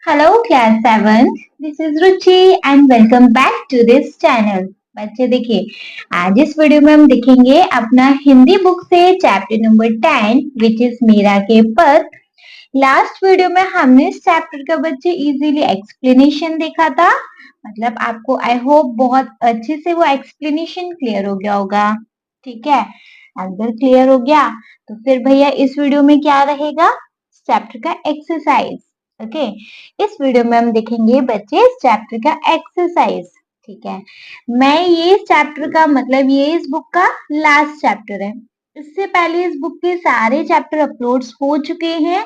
Hello class 7, this is Ruchi and welcome back to this channel. बच्चे देखिए, आज इस वीडियो में हम देखेंगे अपना हिंदी बुक से chapter number 10 which is Meera के पद। लास्ट वीडियो में हमने इस चैप्टर का बच्चे इजीली एक्सप्लेनेशन देखा था। मतलब आपको आई होप बहुत अच्छे से वो एक्सप्लेनेशन क्लियर हो गया होगा। ठीक है, अगर क्लियर हो गया तो फिर भैया इस वीडियो में क्या रहेगा, चैप्टर का एक्सरसाइज। ओके, इस वीडियो में हम देखेंगे बच्चे इस चैप्टर का एक्सरसाइज। ठीक है, मैं ये इस चैप्टर का मतलब ये इस बुक का लास्ट चैप्टर है। इससे पहले इस बुक के सारे चैप्टर अपलोड्स हो चुके हैं।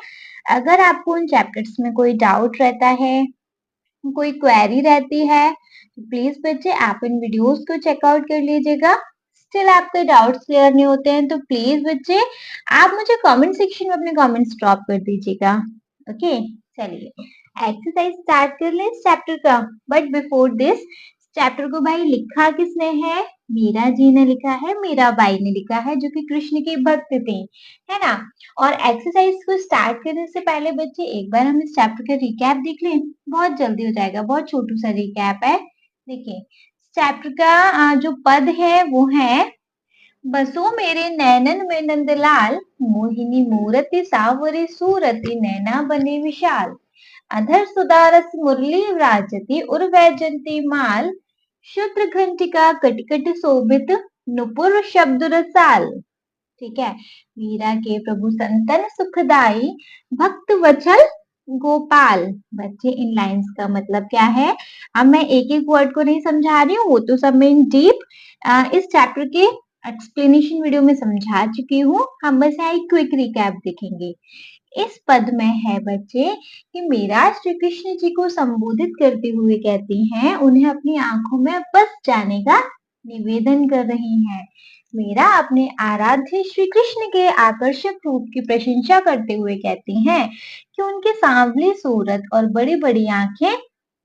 अगर आपको उन चैप्टर्स में कोई डाउट रहता है, कोई क्वेरी रहती है, तो प्लीज बच्चे आप इन वीडियोस को चेकआउट कर लीजिएगा। स्टिल आपके डाउट्स क्लियर नहीं होते हैं तो प्लीज बच्चे आप मुझे कमेंट सेक्शन में अपने कमेंट्स ड्रॉप कर दीजिएगा। ओके, चलिए एक्सरसाइज स्टार्ट कर ले इस चैप्टर का। बट बिफोर दिस, चैप्टर को भाई लिखा किसने है? मीरा जी ने लिखा है, मीराबाई ने लिखा है, जो कि कृष्ण की भक्त थी, है ना। और एक्सरसाइज को स्टार्ट करने से पहले बच्चे एक बार हम इस चैप्टर का रिकैप देख लें, बहुत जल्दी हो जाएगा, बहुत छोटू सा रिकैप है। देखिए चैप्टर का जो पद है वो है, बसो मेरे नैनन में नंदलाल, मोहिनी मूरति सावरी सूरति नैना बने विशाल, अधर सुदारस मुरली व्राजति उर्वैजंती माल, शुद्र घंटिका कटकट शोभित नुपुर शब्द रसाल। ठीक है, मीरा के प्रभु संतन सुखदाई, भक्त वचल गोपाल। बच्चे इन लाइंस का मतलब क्या है? अब मैं एक एक वर्ड को नहीं समझा रही हूँ, वो तो सब मैं इन डीप इस चैप्टर के एक्सप्लेनेशन वीडियो में समझा चुकी हूँ। हम बस यहाँ एक क्विक रिकैप देखेंगे। इस पद में है बच्चे कि मीरा श्री कृष्ण जी को संबोधित करते हुए कहती हैं, उन्हें अपनी आंखों में बस जाने का निवेदन कर रही हैं। मीरा अपने आराध्य श्री कृष्ण के आकर्षक रूप की प्रशंसा करते हुए कहती हैं कि उनके सांवली सूरत और बड़ी बड़ी आंखें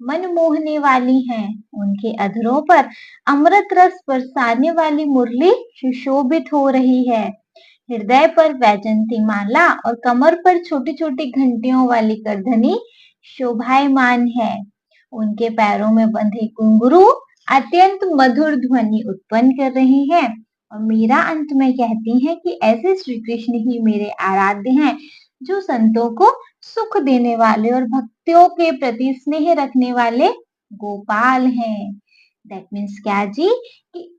मन मोहने वाली हैं। उनके अधरों पर अमृत रस बरसाने वाली मुरली सुशोभित हो रही है। हृदय पर वैजंती माला और कमर पर छोटी छोटी घंटियों वाली करधनी शोभायमान है। उनके पैरों में बंधे घुंघरू अत्यंत मधुर ध्वनि उत्पन्न कर रहे हैं। और मीरा अंत में कहती है कि ऐसे श्री कृष्ण ही मेरे आराध्य हैं, जो संतों को सुख देने वाले और भक्तियों के प्रति स्नेह रखने वाले गोपाल हैं। दैट मीन्स क्या जी, कि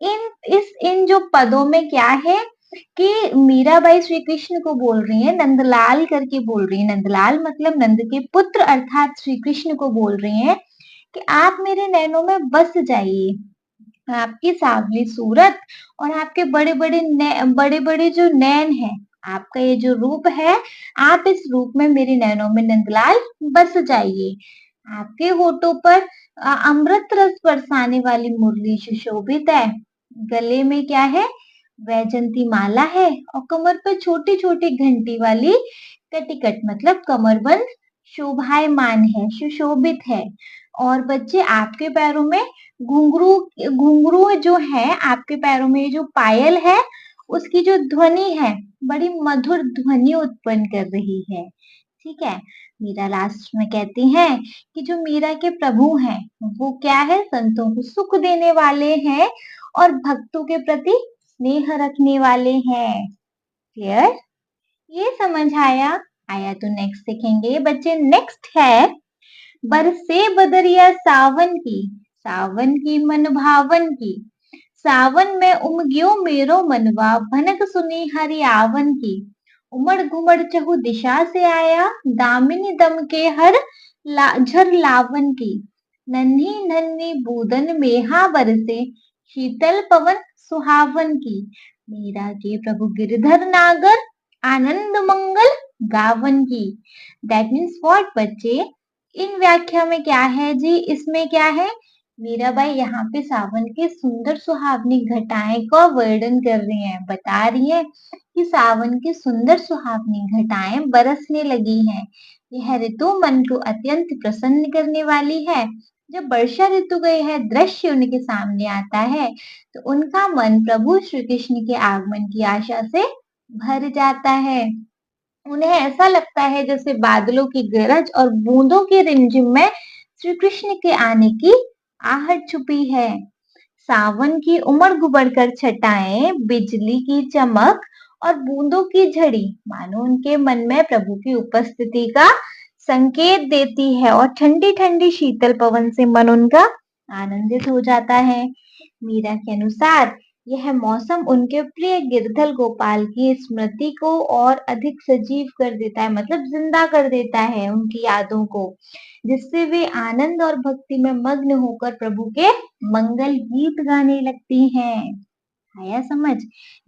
इन जो पदों में क्या है कि मीराबाई श्री कृष्ण को बोल रही है, नंदलाल करके बोल रही है। नंदलाल मतलब नंद के पुत्र अर्थात श्री कृष्ण को बोल रही हैं कि आप मेरे नैनों में बस जाइए। आपकी सांवली सूरत और आपके बड़े बड़े जो नैन है, आपका ये जो रूप है, आप इस रूप में मेरे नैनों में नंदलाल बस जाइए। आपके होठों पर अमृत रस बरसाने वाली मुरली सुशोभित है। गले में क्या है? वैजंती माला है और कमर पर छोटी छोटी घंटी वाली कटिकट मतलब कमरबंद शोभायमान है, सुशोभित है। और बच्चे आपके पैरों में घुंघरू घुंघरू जो है, आपके पैरों में जो पायल है, उसकी जो ध्वनि है बड़ी मधुर ध्वनि उत्पन्न कर रही है। ठीक है, मीरा लास्ट में कहती हैं कि जो मीरा के प्रभु हैं वो क्या है? संतों को सुख देने वाले हैं और भक्तों के प्रति स्नेह रखने वाले हैं। क्लियर? ये समझ आया? आया तो नेक्स्ट देखेंगे बच्चे। नेक्स्ट है, बरसे बदरिया सावन की मन भावन की, सावन में उमग्यो मेरो मनवा, भनक सुनी हरियावन की, उमड़ घुमड़ चहु दिशा से आया, दामिनी दम के हर झर लावन की, नन्ही नन्ही बूदन मेहा बरसे, शीतल पवन सुहावन की, मीरा के प्रभु गिरधर नागर, आनंद मंगल गावन की। दैट मीन्स व्हाट बच्चे? इन व्याख्या में क्या है जी? इसमें क्या है? मीराबाई यहाँ पे सावन के सुंदर सुहावनी घटाएं का वर्णन कर रही हैं, बता रही है कि सावन की सुंदर सुहावनी घटाएं बरसने लगी हैं। यह ऋतु मन को अत्यंत प्रसन्न करने वाली है। जब वर्षा ऋतु गई है, दृश्य उनके सामने आता है तो उनका मन प्रभु श्री कृष्ण के आगमन की आशा से भर जाता है। उन्हें ऐसा लगता है जैसे बादलों की गरज और बूंदों की रिमझिम में श्री कृष्ण के आने की आहट छुपी है। सावन की उमड़-घुमड़ कर छटाएं, बिजली की चमक और बूंदों की झड़ी मानो उनके मन में प्रभु की उपस्थिति का संकेत देती है और ठंडी-ठंडी शीतल पवन से मन उनका आनंदित हो जाता है। मीरा के अनुसार यह मौसम उनके प्रिय गिरधर गोपाल की स्मृति को और अधिक सजीव कर देता है, मतलब जिंदा कर देता है उनकी यादों को, जिससे वे आनंद और भक्ति में मग्न होकर प्रभु के मंगल गीत गाने लगती हैं। आया समझ?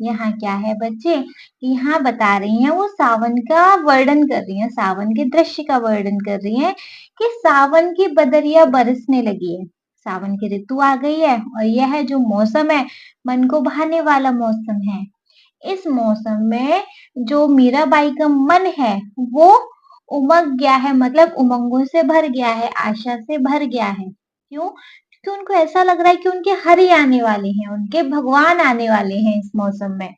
यहाँ क्या है बच्चे, यहाँ बता रही हैं वो सावन का वर्णन कर रही हैं, सावन के दृश्य का वर्णन कर रही हैं कि सावन की बदरिया बरसने लगी है, सावन की ऋतु आ गई है और यह जो मौसम है मन को भाने वाला मौसम है। इस मौसम में जो मीराबाई का मन है वो उमग गया है, मतलब उमंगों से भर गया है, आशा से भर गया है। क्यों? क्योंकि उनको ऐसा लग रहा है कि उनके हरि आने वाले हैं, उनके भगवान आने वाले हैं इस मौसम में।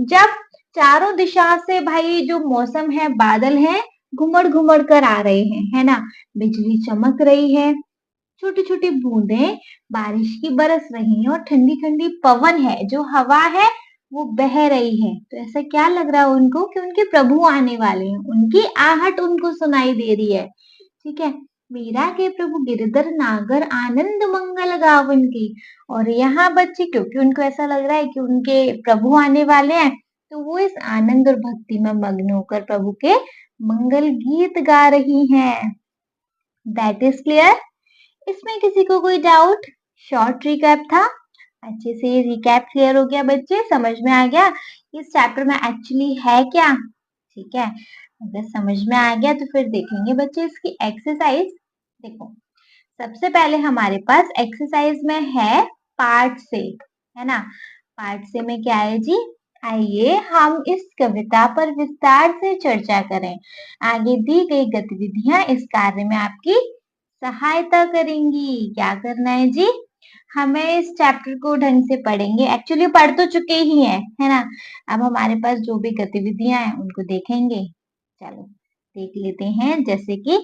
जब चारों दिशा से भाई जो मौसम है, बादल है, घुमड़ घुमड़ कर आ रहे हैं, है ना? बिजली चमक रही है, छोटी छोटी बूंदें बारिश की बरस रही हैं और ठंडी ठंडी पवन है, जो हवा है वो बह रही है। तो ऐसा क्या लग रहा है उनको कि उनके प्रभु आने वाले हैं, उनकी आहट उनको सुनाई दे रही है। ठीक है। मीरा के प्रभु गिरधर नागर आनंद मंगल गावन की, और यहाँ बच्चे क्योंकि उनको ऐसा लग रहा है कि उनके प्रभु आने वाले हैं, तो वो इस आनंद और भक्ति में मग्न होकर प्रभु के मंगल गीत गा रही हैं। That is clear. इसमें किसी को कोई डाउट? शॉर्ट रिकैप था, अच्छे से रिकैप क्लियर हो गया बच्चे, समझ में आ गया इस चैप्टर में एक्चुअली है क्या। ठीक है, अगर समझ में आ गया तो फिर देखेंगे बच्चे इसकी एक्सरसाइज। देखो, सबसे पहले हमारे पास एक्सरसाइज में है पार्ट से, है ना? पार्ट से में क्या है जी? आइए हम इस कविता पर विस्तार से चर्चा करें। आगे दी गई गतिविधियां इस कार्य में आपकी सहायता करेंगी। क्या करना है जी? हमें इस चैप्टर को ढंग से पढ़ेंगे, एक्चुअली पढ़ तो चुके ही हैं, है ना? अब हमारे पास जो भी गतिविधियां हैं उनको देखेंगे। चलो देख लेते हैं। जैसे कि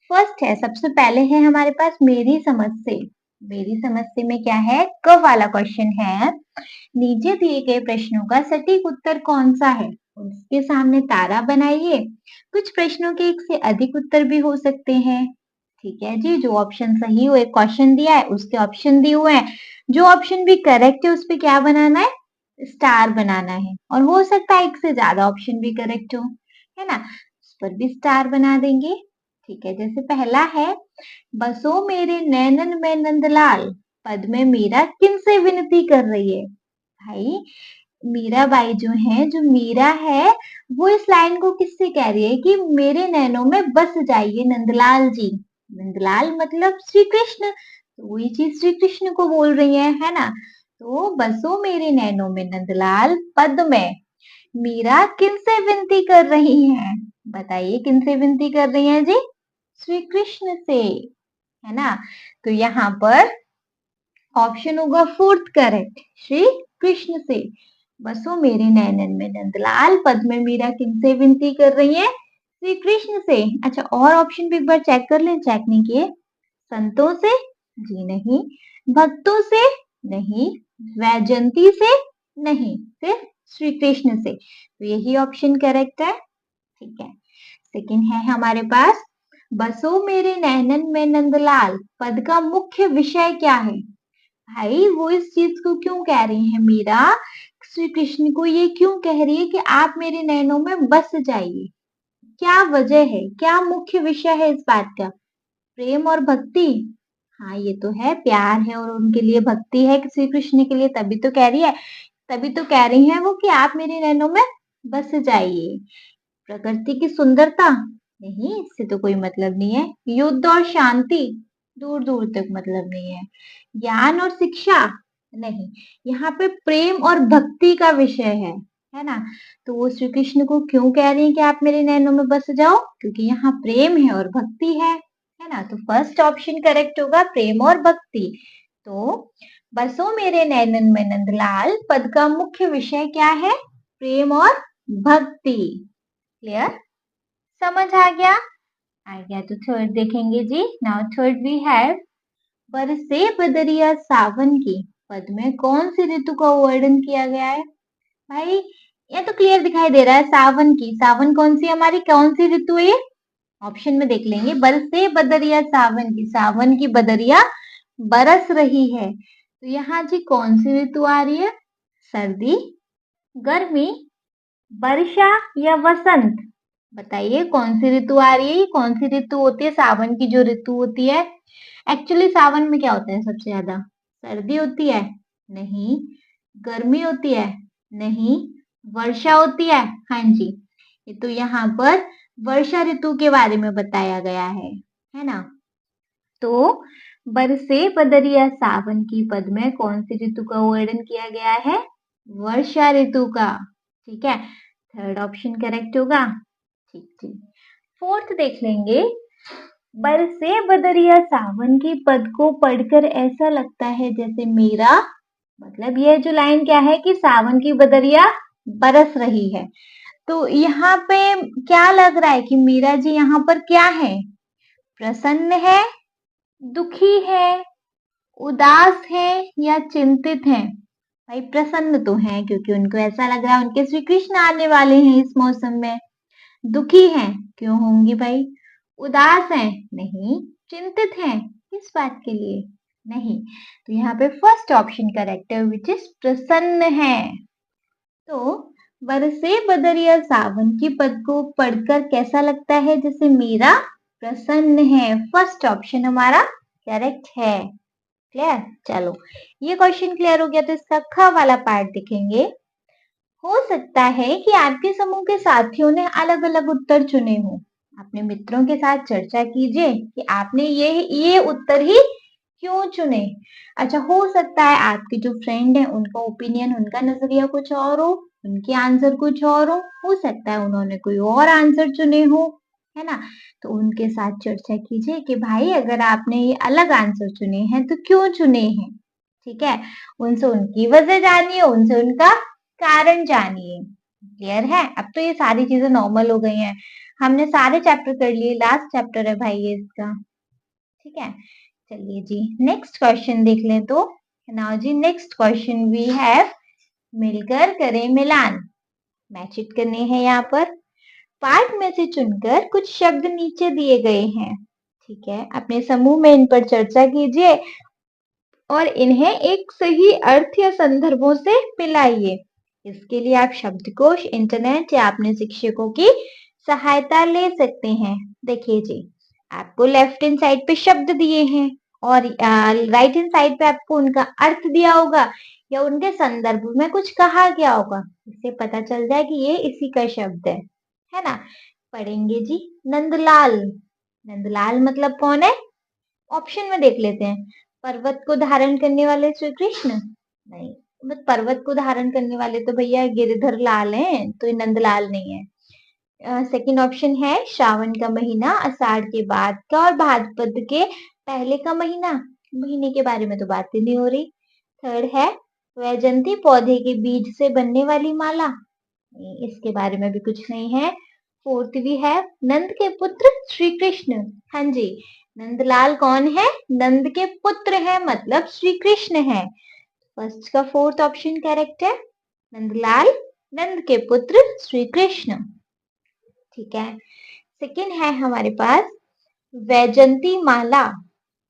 फर्स्ट है, सबसे पहले है हमारे पास मेरी समझ से। मेरी समझ से में क्या है? क वाला क्वेश्चन है, नीचे दिए गए प्रश्नों का सटीक उत्तर कौन सा है? उसके सामने तारा बनाइए। कुछ प्रश्नों के एक से अधिक उत्तर भी हो सकते हैं। ठीक है जी, जो ऑप्शन सही हो, एक क्वेश्चन दिया है उसके ऑप्शन दिए हुए हैं, जो ऑप्शन भी करेक्ट है उस पे क्या बनाना है? स्टार बनाना है। और हो सकता है एक से ज्यादा ऑप्शन भी करेक्ट हो, है ना? उस पर भी स्टार बना देंगे। ठीक है, जैसे पहला है, बसो मेरे नैनन में नंदलाल, पद में मीरा किनसे विनती कर रही है? भाई मीराबाई जो है, जो मीरा है, वो इस लाइन को किससे कह रही है कि मेरे नैनों में बस जाइए नंदलाल जी। नंदलाल मतलब श्री कृष्ण, तो वही चीज श्री कृष्ण को बोल रही है ना? तो बसो मेरे नैनों में नंदलाल पद में मीरा किनसे विनती कर रही हैं? बताइए किनसे विनती कर रही हैं जी? श्री कृष्ण से, है ना? तो यहाँ पर ऑप्शन होगा फोर्थ करेक्ट, श्री कृष्ण से। बसो मेरे नैनन में नंदलाल पद में मीरा किनसे विनती कर रही है? श्री कृष्ण से। अच्छा, और ऑप्शन भी एक बार चेक कर लें, चेक नहीं किए। संतों से? जी नहीं। भक्तों से? नहीं। वैजंती से? नहीं, सिर्फ श्री कृष्ण से। तो यही ऑप्शन करेक्ट है। ठीक है, सेकंड है हमारे पास, बसो मेरे नैनन में नंदलाल पद का मुख्य विषय क्या है? भाई वो इस चीज को क्यों कह रही है मीरा, श्री कृष्ण को ये क्यों कह रही है कि आप मेरे नैनों में बस जाइए? क्या वजह है, क्या मुख्य विषय है इस बात का? प्रेम और भक्ति? हाँ ये तो है, प्यार है और उनके लिए भक्ति है श्री कृष्ण के लिए, तभी तो कह रही है, तभी तो कह रही है वो कि आप मेरे नैनों में बस जाइए। प्रकृति की सुंदरता? नहीं, इससे तो कोई मतलब नहीं है। युद्ध और शांति? दूर दूर तक मतलब नहीं है। ज्ञान और शिक्षा? नहीं, यहाँ पे प्रेम और भक्ति का विषय है ना? तो वो श्री कृष्ण को क्यों कह रही है कि आप मेरे नैनों में बस जाओ? क्योंकि यहाँ प्रेम है और भक्ति है ना? तो फर्स्ट ऑप्शन करेक्ट होगा, प्रेम और भक्ति। तो बसो मेरे नैनन में नंदलाल पद का मुख्य विषय क्या है? प्रेम और भक्ति। क्लियर? समझ आ गया? आ गया तो थर्ड देखेंगे जी। नाउ थर्ड वी हैव बरसे बदरिया सावन की पद में कौन सी ऋतु का वर्णन किया गया है? भाई ये तो क्लियर दिखाई दे रहा है, सावन की। सावन कौन सी हमारी कौन सी ऋतु है ये? ऑप्शन में देख लेंगे। बरसे बदरिया सावन की, सावन की बदरिया बरस रही है। तो यहाँ जी कौन सी ऋतु आ रही है? सर्दी, गर्मी, वर्षा या वसंत? बताइए कौन सी ऋतु आ रही है? ये कौन सी ऋतु होती है? सावन की जो ऋतु होती है। एक्चुअली सावन में क्या होता है सबसे ज्यादा? सर्दी होती है? नहीं। गर्मी होती है? नहीं। वर्षा होती है? हाँ जी। ये तो यहाँ पर वर्षा ऋतु के बारे में बताया गया है ना? तो बरसे बदरिया सावन की पद में कौन सी ऋतु का वर्णन किया गया है? वर्षा ऋतु का। ठीक है, थर्ड ऑप्शन करेक्ट होगा। ठीक ठीक। फोर्थ देख लेंगे। बरसे बदरिया सावन की पद को पढ़कर ऐसा लगता है जैसे मेरा, मतलब ये जो लाइन क्या है कि सावन की बदरिया बरस रही है। तो यहाँ पे क्या लग रहा है कि मीरा जी यहाँ पर क्या है? प्रसन्न है, दुखी है, उदास है या चिंतित है? भाई प्रसन्न तो है क्योंकि उनको ऐसा लग रहा है उनके श्री कृष्ण आने वाले हैं इस मौसम में। दुखी हैं, क्यों होंगी भाई? उदास हैं, नहीं। चिंतित हैं, किस बात के लिए? नहीं। तो यहाँ पे फर्स्ट ऑप्शन करेक्ट है विच इज प्रसन्न है। तो बरसे बदरिया सावन की पद को पढ़कर कैसा लगता है जैसे मेरा प्रसन्न है। फर्स्ट ऑप्शन हमारा करेक्ट है। क्लियर? चलो ये क्वेश्चन क्लियर हो गया तो इसका ख वाला पार्ट देखेंगे। हो सकता है कि आपके समूह के साथियों ने अलग अलग उत्तर चुने हो। अपने मित्रों के साथ चर्चा कीजिए कि आपने ये उत्तर ही क्यों चुने। अच्छा, हो सकता है आपके जो फ्रेंड है उनका ओपिनियन, उनका नजरिया कुछ और उनके आंसर कुछ और हो सकता है उन्होंने कोई और आंसर चुने हो, है ना? तो उनके साथ चर्चा कीजिए कि भाई अगर आपने ये अलग आंसर चुने हैं तो क्यों चुने हैं। ठीक है, उनसे उनकी वजह जानिए, उनसे उनका कारण जानिए। क्लियर है? अब तो ये सारी चीजें नॉर्मल हो गई हैं, हमने सारे चैप्टर कर लिए, लास्ट चैप्टर है भाई ये इसका। ठीक है, चलिए जी नेक्स्ट क्वेश्चन देख लें। तो नाउ जी नेक्स्ट क्वेश्चन वी हैव मिलकर करें मिलान। मैच इट करने हैं यहाँ पर। पाठ में से चुनकर कुछ शब्द नीचे दिए गए हैं। ठीक है, अपने समूह में इन पर चर्चा कीजिए और इन्हें एक सही अर्थ या संदर्भों से मिलाइए। इसके लिए आप शब्दकोश, इंटरनेट या अपने शिक्षकों की सहायता ले सकते हैं। देखिए जी, आपको लेफ्ट हैंड साइड पे शब्द दिए हैं और राइट हैंड साइड पे आपको उनका अर्थ दिया होगा या उनके संदर्भ में कुछ कहा गया होगा। इससे पता चल जाए कि ये इसी का शब्द है ना? पढ़ेंगे जी। नंदलाल। नंदलाल मतलब कौन है? ऑप्शन में देख लेते हैं। पर्वत को धारण करने वाले श्री कृष्ण? नहीं, बस पर्वत को धारण करने वाले तो भैया गिरधर लाल हैं, तो ये नंदलाल नहीं है। सेकंड ऑप्शन है श्रावण का महीना, आषाढ़ के बाद का और भाद्रपद के पहले का महीना। महीने के बारे में तो बात ही नहीं हो रही। थर्ड है वैजंती पौधे के बीज से बनने वाली माला। नहीं, इसके बारे में भी कुछ नहीं है। फोर्थ भी है नंद के पुत्र श्री कृष्ण। हाँ जी, नंदलाल कौन है? नंद के पुत्र है, मतलब श्री कृष्ण है। फर्स्ट का फोर्थ ऑप्शन करेक्ट है। नंदलाल नंद के पुत्र श्री कृष्ण। ठीक है, सेकंड है हमारे पास वैजंती माला।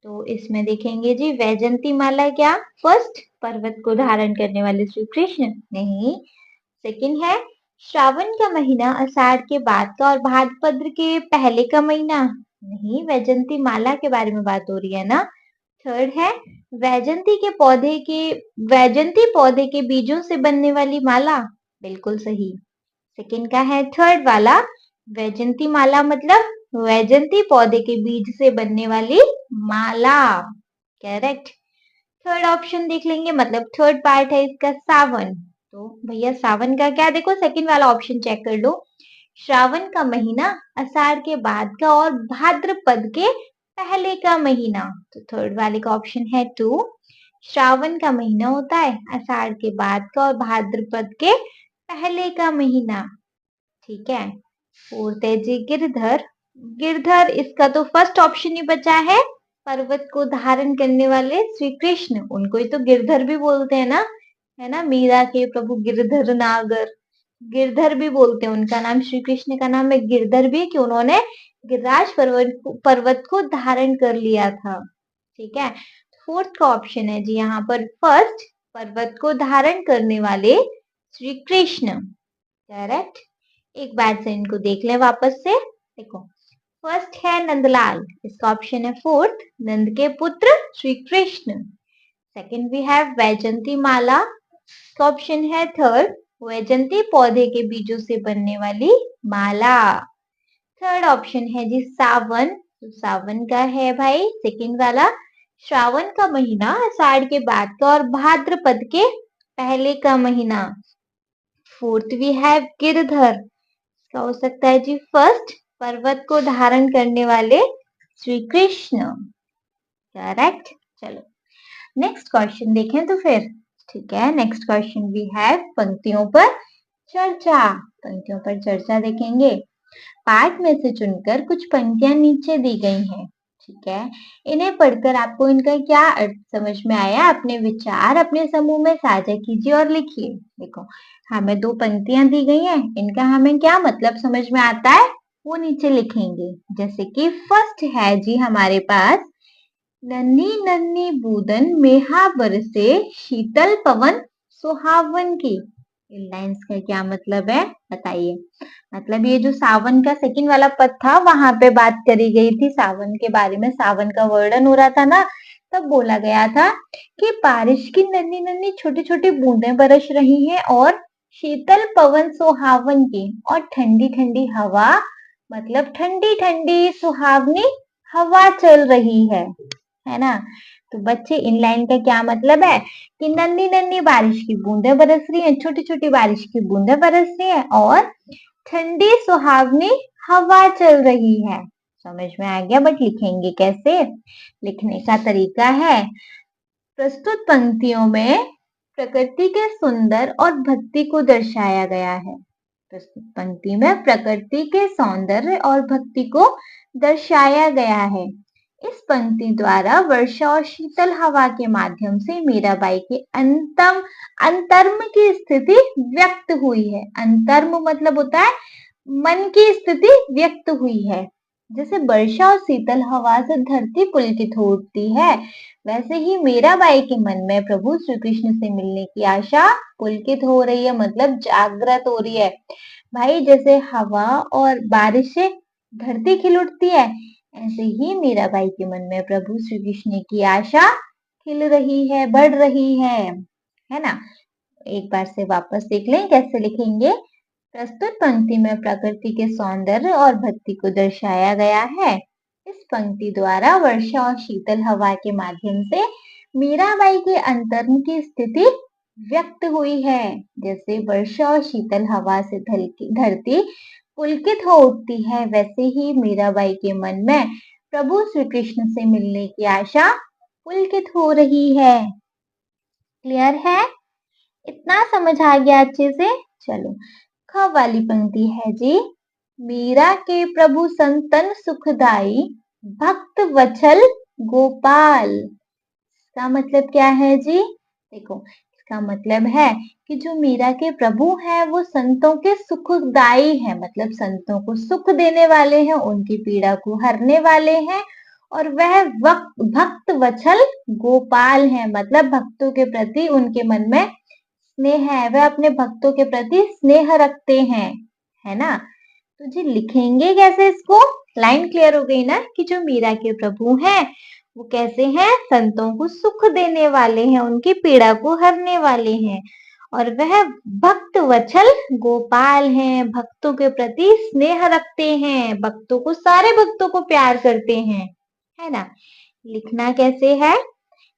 तो इसमें देखेंगे जी वैजंती माला क्या? फर्स्ट पर्वत को धारण करने वाले श्री कृष्ण? नहीं। सेकंड है श्रावण का महीना, आषाढ़ के बाद का और भाद्रपद के पहले का महीना? नहीं, वैजंती माला के बारे में बात हो रही है ना। थर्ड है वैजंती पौधे के बीजों से बनने वाली माला। बिल्कुल सही। सेकंड का है थर्ड वाला, वैजंती माला मतलब वैजंती पौधे के बीज से बनने वाली माला। करेक्ट। थर्ड ऑप्शन देख लेंगे, मतलब थर्ड पार्ट है इसका सावन। तो भैया सावन का क्या, देखो सेकंड वाला ऑप्शन चेक कर लो। श्रावण का महीना, आषाढ़ के बाद का और भाद्रपद के पहले का महीना। तो थर्ड वाले का ऑप्शन है 2। श्रावण का महीना होता है, आषाढ़ के बाद का और भाद्रपद के पहले का महीना। ठीक है, फोर्थ है जी गिरधर। गिरधर इसका तो फर्स्ट ऑप्शन ही बचा है, पर्वत को धारण करने वाले श्री कृष्ण, उनको ही तो गिरधर भी बोलते हैं ना, है ना, मीरा के प्रभु गिरधर नागर, गिरधर भी बोलते हैं। उनका नाम, श्री कृष्ण का नाम है गिरधर भी, कि उन्होंने गिरिराज पर्वत को धारण कर लिया था। ठीक है, फोर्थ का ऑप्शन है जी यहाँ पर फर्स्ट, पर्वत को धारण करने वाले श्री कृष्ण। करेक्ट। एक बार से इनको देख ले वापस से। देखो, फर्स्ट है नंदलाल, इसका ऑप्शन है फोर्थ, नंद के पुत्र Shri Krishna. Second we have वैजंती माला, इसका ऑप्शन है थर्ड, वैजंती पौधे के बीजों से बनने वाली माला। थर्ड ऑप्शन है जी सावन, तो सावन का है भाई सेकंड वाला, श्रावण का महीना, आषाढ़ के बाद का और भाद्रपद के पहले का महीना। फोर्थ वी हैव गिरधर, इसका हो सकता है जी फर्स्ट, पर्वत को धारण करने वाले श्री कृष्ण। करेक्ट। चलो नेक्स्ट क्वेश्चन देखें तो फिर। ठीक है, नेक्स्ट क्वेश्चन वी हैव पंक्तियों पर चर्चा। पंक्तियों पर चर्चा देखेंगे। पाठ में से चुनकर कुछ पंक्तियां नीचे दी गई हैं। ठीक है, इन्हें पढ़कर आपको इनका क्या अर्थ समझ में आया, अपने विचार अपने समूह में साझा कीजिए और लिखिए। देखो, हमें दो पंक्तियां दी गई हैं, इनका हमें क्या मतलब समझ में आता है वो नीचे लिखेंगे। जैसे कि फर्स्ट है जी हमारे पास, नन्ही नन्ही बूंदन मेहा बरसे शीतल पवन सुहावन की। इन लाइंस का क्या मतलब है बताइए। मतलब ये जो सावन का सेकंड वाला पद था, वहां पे बात करी गई थी सावन के बारे में, सावन का वर्णन हो रहा था ना, तब बोला गया था कि बारिश की नन्ही नन्ही छोटी छोटी बूंदें बरस रही हैं और शीतल पवन सुहावन की, और ठंडी ठंडी हवा, मतलब ठंडी ठंडी सुहावनी हवा चल रही है ना। तो बच्चे इन लाइन का क्या मतलब है कि नन्ही नन्ही बारिश की बूंदें बरस रही हैं, छोटी छोटी बारिश की बूंदें बरस रही हैं और ठंडी सुहावनी हवा चल रही है। समझ में आ गया, बट लिखेंगे कैसे, लिखने का तरीका है, प्रस्तुत पंक्तियों में प्रकृति के सुंदर और भक्ति को दर्शाया गया है। प्रस्तुत पंक्ति में प्रकृति के सौंदर्य और भक्ति को दर्शाया गया है। इस पंक्ति द्वारा वर्षा और शीतल हवा के माध्यम से मीराबाई के अंतर्म की स्थिति व्यक्त हुई है। अंतर्म मतलब होता है मन की स्थिति व्यक्त हुई है। जैसे वर्षा और शीतल हवा से धरती पुलकित हो उठती है, वैसे ही मीराबाई के मन में प्रभु श्री कृष्ण से मिलने की आशा पुलकित हो रही है, मतलब जागृत हो रही है। भाई जैसे हवा और बारिश से धरती खिल उठती है, ऐसे ही मीराबाई के मन में प्रभु श्री कृष्ण की आशा खिल रही है, बढ़ रही है ना। एक बार से वापस देख लें कैसे लिखेंगे। प्रस्तुत पंक्ति में प्रकृति के सौंदर्य और भक्ति को दर्शाया गया है। इस पंक्ति द्वारा वर्षा और शीतल हवा के माध्यम से मीराबाई के अंतर्म की स्थिति व्यक्त हुई है। जैसे वर्षा और शीतल हवा से धरती पुलकित हो उठती है, वैसे ही मीराबाई के मन में प्रभु श्री कृष्ण से मिलने की आशा पुलकित हो रही है। क्लियर है, इतना समझ आ गया अच्छे से। चलो ख वाली पंक्ति है जी, मीरा के प्रभु संतन सुखदाई भक्त वत्सल गोपाल। इसका मतलब क्या है जी, देखो इसका मतलब है कि जो मीरा के प्रभु हैं वो संतों के सुखदाई हैं, मतलब संतों को सुख देने वाले हैं, उनकी पीड़ा को हरने वाले हैं, और वह भक्त वत्सल गोपाल हैं, मतलब भक्तों के प्रति उनके मन में स्नेह है, वह अपने भक्तों के प्रति स्नेह रखते हैं, है ना। तो जी लिखेंगे कैसे इसको, लाइन क्लियर हो गई ना कि जो मीरा के प्रभु हैं वो कैसे हैं, संतों को सुख देने वाले हैं, उनकी पीड़ा को हरने वाले हैं, और वह भक्त वत्सल गोपाल हैं, भक्तों के प्रति स्नेह रखते हैं, भक्तों को, सारे भक्तों को प्यार करते हैं, है ना। लिखना कैसे है,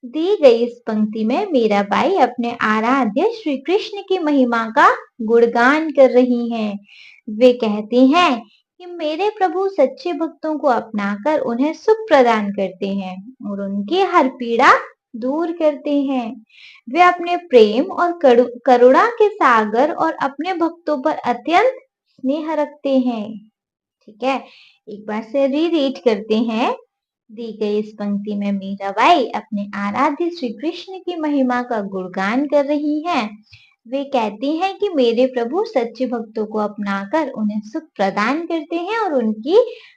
दी गई इस पंक्ति में मीराबाई अपने आराध्य श्री कृष्ण की महिमा का गुणगान कर रही हैं। वे कहती हैं कि मेरे प्रभु सच्चे भक्तों को अपनाकर उन्हें सुख प्रदान करते हैं और उनकी हर पीड़ा दूर करते हैं। वे अपने प्रेम और करुणा के सागर और अपने भक्तों पर अत्यंत स्नेह रखते हैं। ठीक है, एक बार से रीड करते हैं। दी गई इस पंक्ति में मीराबाई अपने आराध्य श्री कृष्ण की महिमा का गुणगान कर रही हैं। वे कहती हैं कि मेरे प्रभु सच्चे भक्तों को अपनाकर उन्हें सुख प्रदान करते हैं और उनकी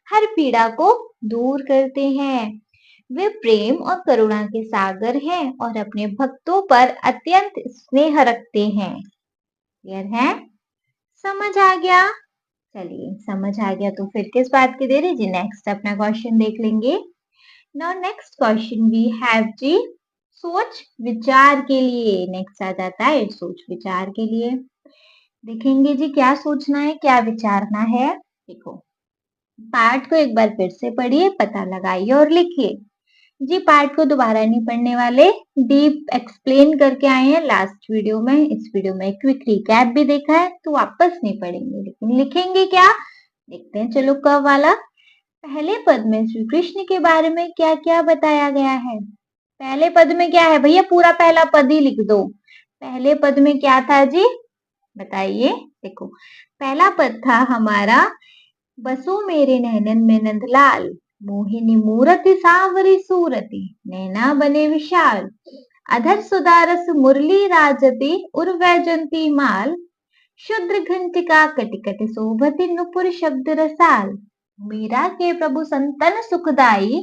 हर पीड़ा को दूर करते हैं। वे प्रेम और करुणा के सागर हैं और अपने भक्तों पर अत्यंत स्नेह रखते हैं। क्लियर है? समझ आ गया? चलिए, समझ आ गया तो फिर किस बात की देरी जी, नेक्स्ट अपना क्वेश्चन देख लेंगे। Now next question we have जी, सोच विचार के लिए। नेक्स्ट आ जाता है सोच विचार के लिए। देखेंगे जी क्या सोचना है, क्या विचारना है। देखो, पाठ को एक बार फिर से पढ़िए, पता लगाइए और लिखिए। जी पार्ट को दोबारा नहीं पढ़ने वाले, डीप एक्सप्लेन करके आए हैं लास्ट वीडियो में। इस वीडियो में क्विक रिकैप भी देखा है तो वापस नहीं पढ़ेंगे, लेकिन लिखेंगे क्या, देखते हैं। चलो क वाला, पहले पद में श्री कृष्ण के बारे में क्या क्या बताया गया है। पहले पद में क्या है भैया, पूरा पहला पद ही लिख दो। पहले पद में क्या था जी, बताइए। देखो, पहला पद था हमारा, बसो मेरे नैनन में नंदलाल, मोहिनी मूरति सावरी सूरति, नैना बने विशाल, अधर सुदारस मुरली राजति, उर्वैजंती माल, शुद्र घंटिका कटिकट शोभति नुपुर शब्द रसाल, मीरा के प्रभु संतन सुखदाई,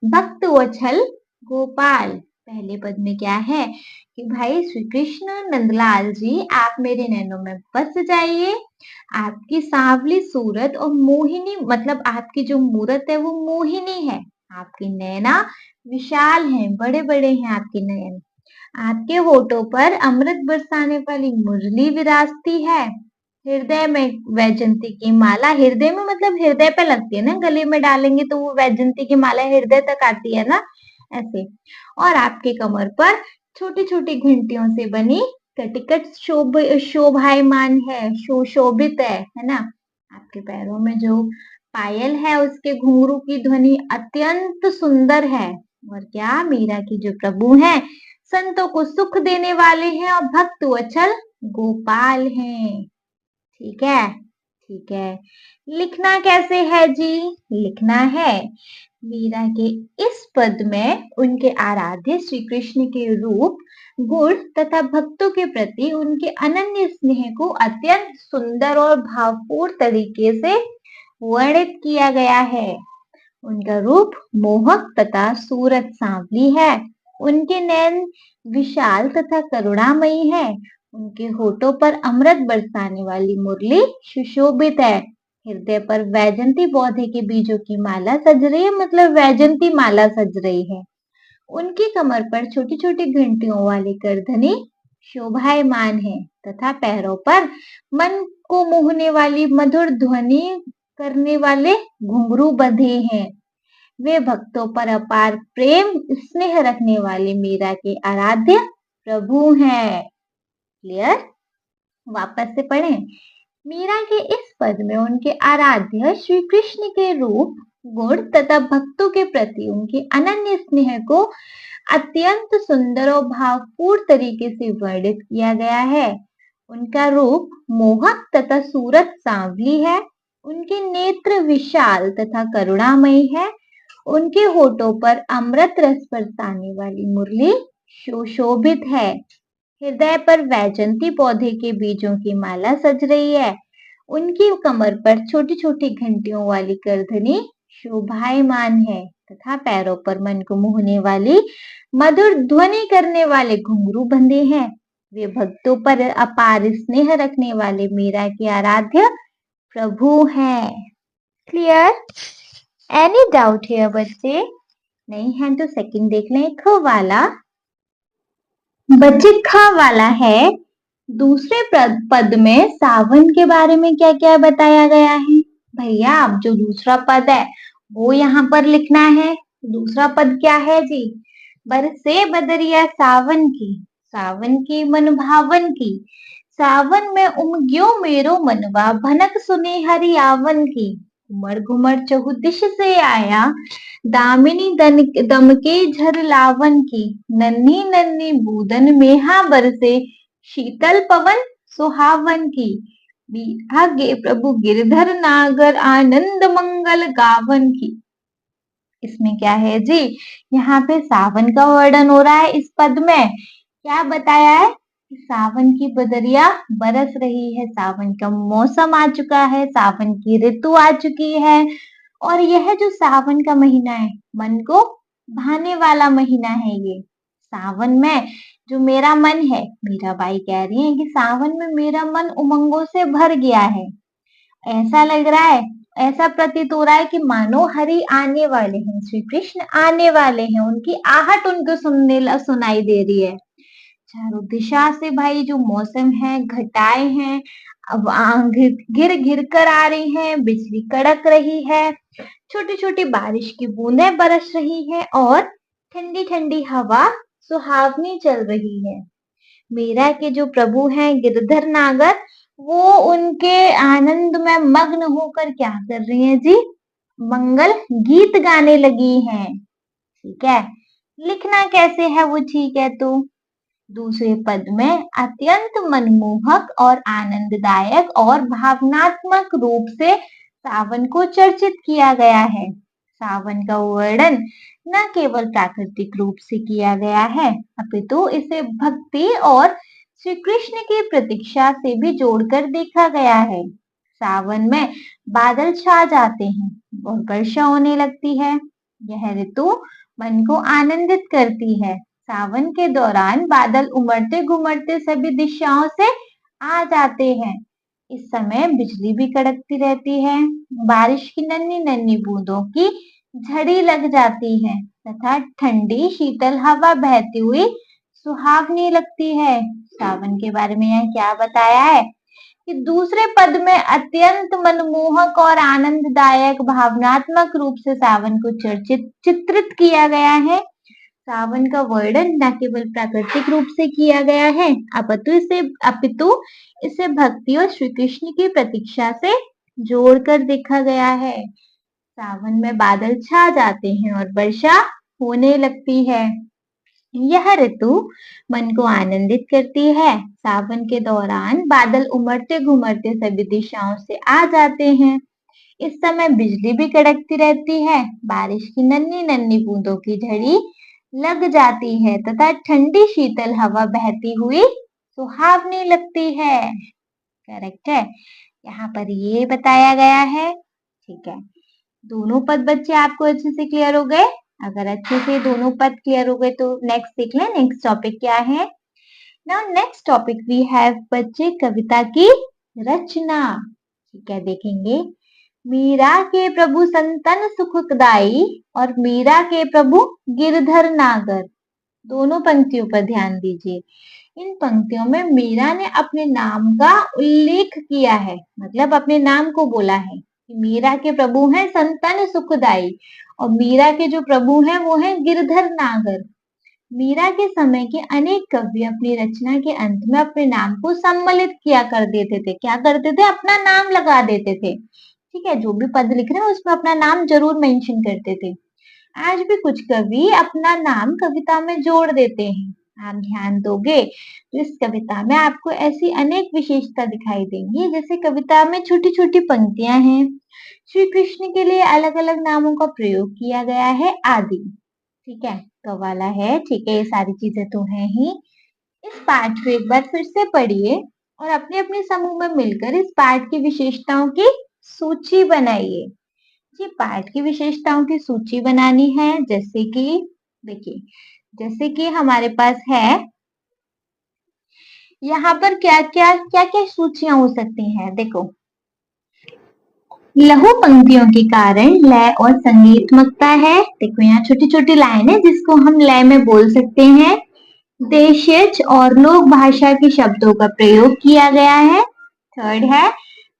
भक्त वछल गोपाल। पहले पद में क्या है कि भाई श्री कृष्ण नंदलाल जी आप मेरे नैनों में बस जाइए। आपकी सांवली सूरत और मोहिनी, मतलब आपकी जो मूरत है वो मोहिनी है। आपकी नैना विशाल हैं, बड़े बड़े हैं आपके नयन। आपके होठों पर अमृत बरसाने वाली मुरली विराजती है। हृदय में वैजंती की माला, हृदय में मतलब हृदय पे लगती है ना, गले में डालेंगे तो वो वैजंती की माला हृदय तक आती है ना, ऐसे। और आपके कमर पर छोटी छोटी घंटियों से बनी कटिकट शोभायमान है, शोभित है ना। आपके पैरों में जो पायल है उसके घुंघरू की ध्वनि अत्यंत सुंदर है। और क्या, मीरा की जो प्रभु हैं संतों को सुख देने वाले हैं और भक्त वत्सल गोपाल हैं। ठीक है, ठीक है। लिखना कैसे है जी, लिखना है मीरा के इस पद में उनके आराध्य श्री कृष्ण के रूप, गुण तथा भक्तों के प्रति उनके अनन्य स्नेह को अत्यंत सुंदर और भावपूर्ण तरीके से वर्णित किया गया है। उनका रूप मोहक तथा सूरत सांवली है। उनके नैन विशाल तथा करुणामयी है। उनके होठों पर अमृत बरसाने वाली मुरली सुशोभित है। हृदय पर वैजंती पौधे के बीजों की माला सज रही है, मतलब वैजंती माला सज रही है। उनकी कमर पर छोटी छोटी घंटियों वाली करधनी शोभायमान है तथा पैरों पर मन को मोहने वाली मधुर ध्वनि करने वाले घुंघरू बंधे हैं। वे भक्तों पर अपार प्रेम स्नेह रखने वाले मीरा के आराध्य प्रभु हैं। क्लियर? वापस से पढ़ें। मीरा के इस पद में उनके आराध्य श्री कृष्ण के रूप, गुण तथा भक्तों के प्रति उनके अनन्य स्नेह को अत्यंत सुंदर और भावपूर्ण तरीके से वर्णित किया गया है। उनका रूप मोहक तथा सूरत सांवली है। उनके नेत्र विशाल तथा करुणामयी है। उनके होठों पर अमृत रस बरसाने वाली मुरली सुशोभित है। हृदय पर वैजंती पौधे के बीजों की माला सज रही है। उनकी कमर पर छोटी छोटी घंटियों वाली करधनी शोभायमान है तथा पैरों पर मन को मोहने वाली मधुर ध्वनि करने वाले घुंघरू बंधे हैं। वे भक्तों पर अपार स्नेह रखने वाले मीरा के आराध्य प्रभु हैं। क्लियर? एनी डाउट है बच्चे? नहीं है तो सेकंड देख लें। ख वाला, बच्चे ख वाला है, दूसरे पद में सावन के बारे में क्या क्या बताया गया है। भैया अब जो दूसरा पद है वो यहाँ पर लिखना है। दूसरा पद क्या है जी, बरसे बदरिया सावन की मन भावन की, सावन में उमग्यो मेरो मनवा, भनक सुने हरियावन की, घुमड़ घुमड़ चहुदिश से आया, दामिनी दमके झर लावन की, नन्ही नन्ही बूदन मेहा बरसे, शीतल पवन सुहावन की, आगे प्रभु गिरधर नागर आनंद मंगल गावन की। इसमें क्या है जी, यहाँ पे सावन का वर्णन हो रहा है। इस पद में क्या बताया है कि सावन की बदरिया बरस रही है, सावन का मौसम आ चुका है, सावन की ऋतु आ चुकी है। और यह जो सावन का महीना है, मन को भाने वाला महीना है ये। सावन में जो मेरा मन है, मीरा बाई कह रही है कि सावन में मेरा मन उमंगों से भर गया है। ऐसा लग रहा है, ऐसा प्रतीत हो रहा है कि मानो हरि आने वाले हैं, श्री कृष्ण आने वाले हैं, उनकी आहट उनको सुनाई दे रही है। चारों दिशा से भाई जो मौसम है, घटाएं हैं, अब घिर घिर कर आ रही हैं, बिजली कड़क रही है, छोटी छोटी बारिश की बूंदें बरस रही है और ठंडी ठंडी हवा सुहावनी चल रही है। मीरा के जो प्रभु हैं गिरधर नागर, वो उनके आनंद में मग्न होकर क्या कर रही हैं जी, मंगल गीत गाने लगी हैं। ठीक है, लिखना कैसे है वो ठीक है। तो दूसरे पद में अत्यंत मनमोहक और आनंददायक और भावनात्मक रूप से सावन को चर्चित किया गया है। सावन का वर्णन न केवल प्राकृतिक रूप से किया गया है, अपितु इसे भक्ति और श्री कृष्ण की प्रतीक्षा से भी जोड़कर देखा गया है। सावन में बादल छा जाते हैं और वर्षा होने लगती है। यह ऋतु मन को आनंदित करती है। सावन के दौरान बादल उमड़ते घुमड़ते सभी दिशाओं से आ जाते हैं। इस समय बिजली भी कड़कती रहती है, बारिश की नन्ही नन्ही बूंदों की झड़ी लग जाती है तथा ठंडी शीतल हवा बहती हुई सुहावनी लगती है। सावन के बारे में यह क्या बताया है कि दूसरे पद में अत्यंत मनमोहक और आनंददायक भावनात्मक रूप से सावन को चित्रित किया गया है। सावन का वर्णन न केवल प्राकृतिक रूप से किया गया है, अपितु इसे भक्ति और श्री कृष्ण की प्रतीक्षा से जोड़कर देखा गया है। सावन में बादल छा जाते हैं और वर्षा होने लगती है। यह ऋतु मन को आनंदित करती है। सावन के दौरान बादल उमड़ते घुमड़ते सभी दिशाओं से आ जाते हैं। इस समय बिजली भी कड़कती रहती है, बारिश की नन्ही नन्ही बूंदों की झड़ी लग जाती है तथा ठंडी शीतल हवा बहती हुई सुहावनी लगती है। करेक्ट है, यहाँ पर ये बताया गया है। ठीक है, दोनों पद बच्चे आपको अच्छे से क्लियर हो गए। अगर अच्छे से दोनों पद क्लियर हो गए तो नेक्स्ट देख लें, नेक्स्ट टॉपिक क्या है। Now next topic we have बच्चे कविता की रचना। ठीक है, देखेंगे मीरा के प्रभु संतन सुखदाई और मीरा के प्रभु गिरधर नागर। दोनों पंक्तियों पर ध्यान दीजिए। इन पंक्तियों में मीरा ने अपने नाम का उल्लेख किया है, मतलब अपने नाम को बोला है। मीरा के प्रभु हैं संतन सुखदाई और मीरा के जो प्रभु हैं वो हैं गिरधर नागर। मीरा के समय के अनेक कवि अपनी रचना के अंत में अपने नाम को सम्मिलित किया कर देते थे। क्या करते थे? अपना नाम लगा देते थे। ठीक है, जो भी पद लिख रहे हैं उसमें अपना नाम जरूर मेंशन करते थे। आज भी कुछ कवि अपना नाम कविता में जोड़ देते हैं। आप ध्यान दोगे तो इस कविता में आपको ऐसी अनेक विशेषता दिखाई देंगी, जैसे कविता में छोटी छोटी पंक्तियां हैं, श्री कृष्ण के लिए अलग अलग नामों का प्रयोग किया गया है आदि। ठीक है, कव्वाला है। ठीक है, ये सारी चीजें तो हैं ही। इस पाठ को एक बार फिर से पढ़िए और अपने अपने समूह में मिलकर इस पाठ की विशेषताओं की सूची बनाइए। ये पाठ की विशेषताओं की सूची बनानी है, जैसे कि देखिए, जैसे कि हमारे पास है यहाँ पर क्या क्या क्या क्या सूचियां हो सकती हैं। देखो, लघु पंक्तियों के कारण लय और संगीतमकता है। देखो, यहाँ छोटी छोटी लाइन है जिसको हम लय में बोल सकते हैं। देशज और लोक भाषा के शब्दों का प्रयोग किया गया है। थर्ड है,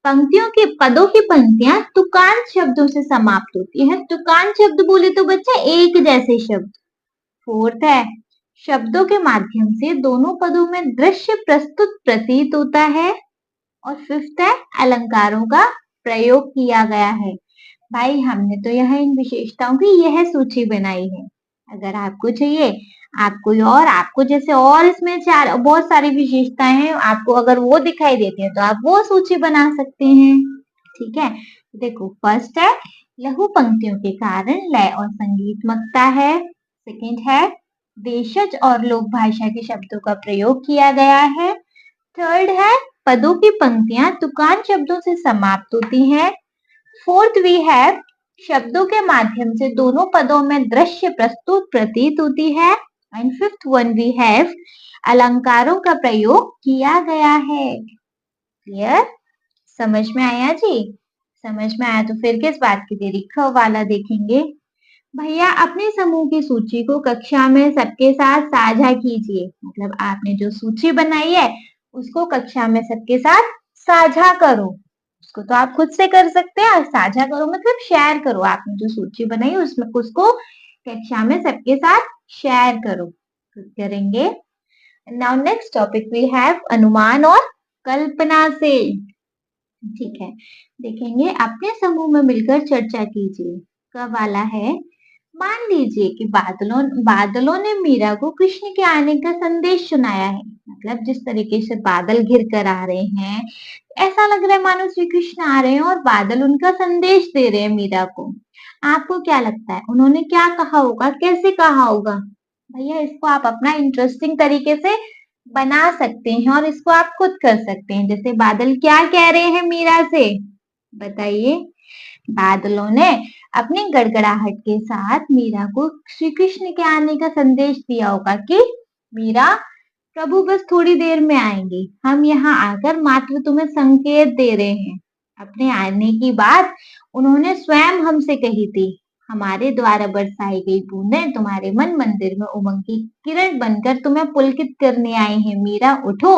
पंक्तियों के पदों की पंक्तियां तुकांत शब्दों से समाप्त होती है। तुकांत शब्द बोले तो बच्चा एक जैसे शब्द। फोर्थ है, शब्दों के माध्यम से दोनों पदों में दृश्य प्रस्तुत प्रतीत होता है। और फिफ्थ है, अलंकारों का प्रयोग किया गया है। भाई हमने तो यहाँ इन विशेषताओं की यह सूची बनाई है। अगर आपको चाहिए आपको जैसे और इसमें चार बहुत सारी विशेषताएं हैं, आपको अगर वो दिखाई देती है तो आप वो सूची बना सकते हैं। ठीक है, देखो फर्स्ट है लघु पंक्तियों के कारण लय और संगीतमकता है। सेकंड है देशज और लोक भाषा के शब्दों का प्रयोग किया गया है। थर्ड है पदों की पंक्तियां तुकान शब्दों से समाप्त होती हैं। फोर्थ वी हैव शब्दों के माध्यम से दोनों पदों में दृश्य प्रस्तुत प्रतीत होती है। And fifth one we have अलंकारों का प्रयोग किया गया है। क्लियर? समझ में आया जी? समझ में आया तो फिर किस बात की देरी, ख वाला देखेंगे। भैया अपने समूह की सूची को कक्षा में सबके साथ साझा कीजिए। मतलब आपने जो सूची बनाई है उसको कक्षा में सबके साथ साझा करो। उसको तो आप खुद से कर सकते हैं, साझा करो मतलब शेयर करो। आपने जो सूची बनाई उसमें उसको कक्षा में सबके साथ शेयर करो। करेंगे। Now next topic we have अनुमान और कल्पना से। ठीक है, देखेंगे अपने समूह में मिलकर चर्चा कीजिए। कब वाला है, मान लीजिए कि बादलों ने मीरा को कृष्ण के आने का संदेश सुनाया है। मतलब जिस तरीके से बादल घिर कर आ रहे हैं, ऐसा लग रहा है मानो श्री कृष्ण आ रहे हैं और बादल उनका संदेश दे रहे हैं मीरा को। आपको क्या लगता है उन्होंने क्या कहा होगा, कैसे कहा होगा? भैया इसको आप अपना इंटरेस्टिंग तरीके से बना सकते हैं और इसको आप खुद कर सकते हैं। जैसे बादल क्या कह रहे हैं मीरा से, बताइए। बादलों ने अपनी गड़गड़ाहट के साथ मीरा को श्री कृष्ण के आने का संदेश दिया होगा कि मीरा प्रभु बस थोड़ी देर में आएंगे, हम यहाँ आकर मात्र तुम्हें संकेत दे रहे हैं। अपने आने की बात उन्होंने स्वयं हमसे कही थी। हमारे द्वारा बरसाई गई बूंदें तुम्हारे मन मंदिर में उमंग की किरण बनकर तुम्हें पुलकित करने आई हैं। मीरा उठो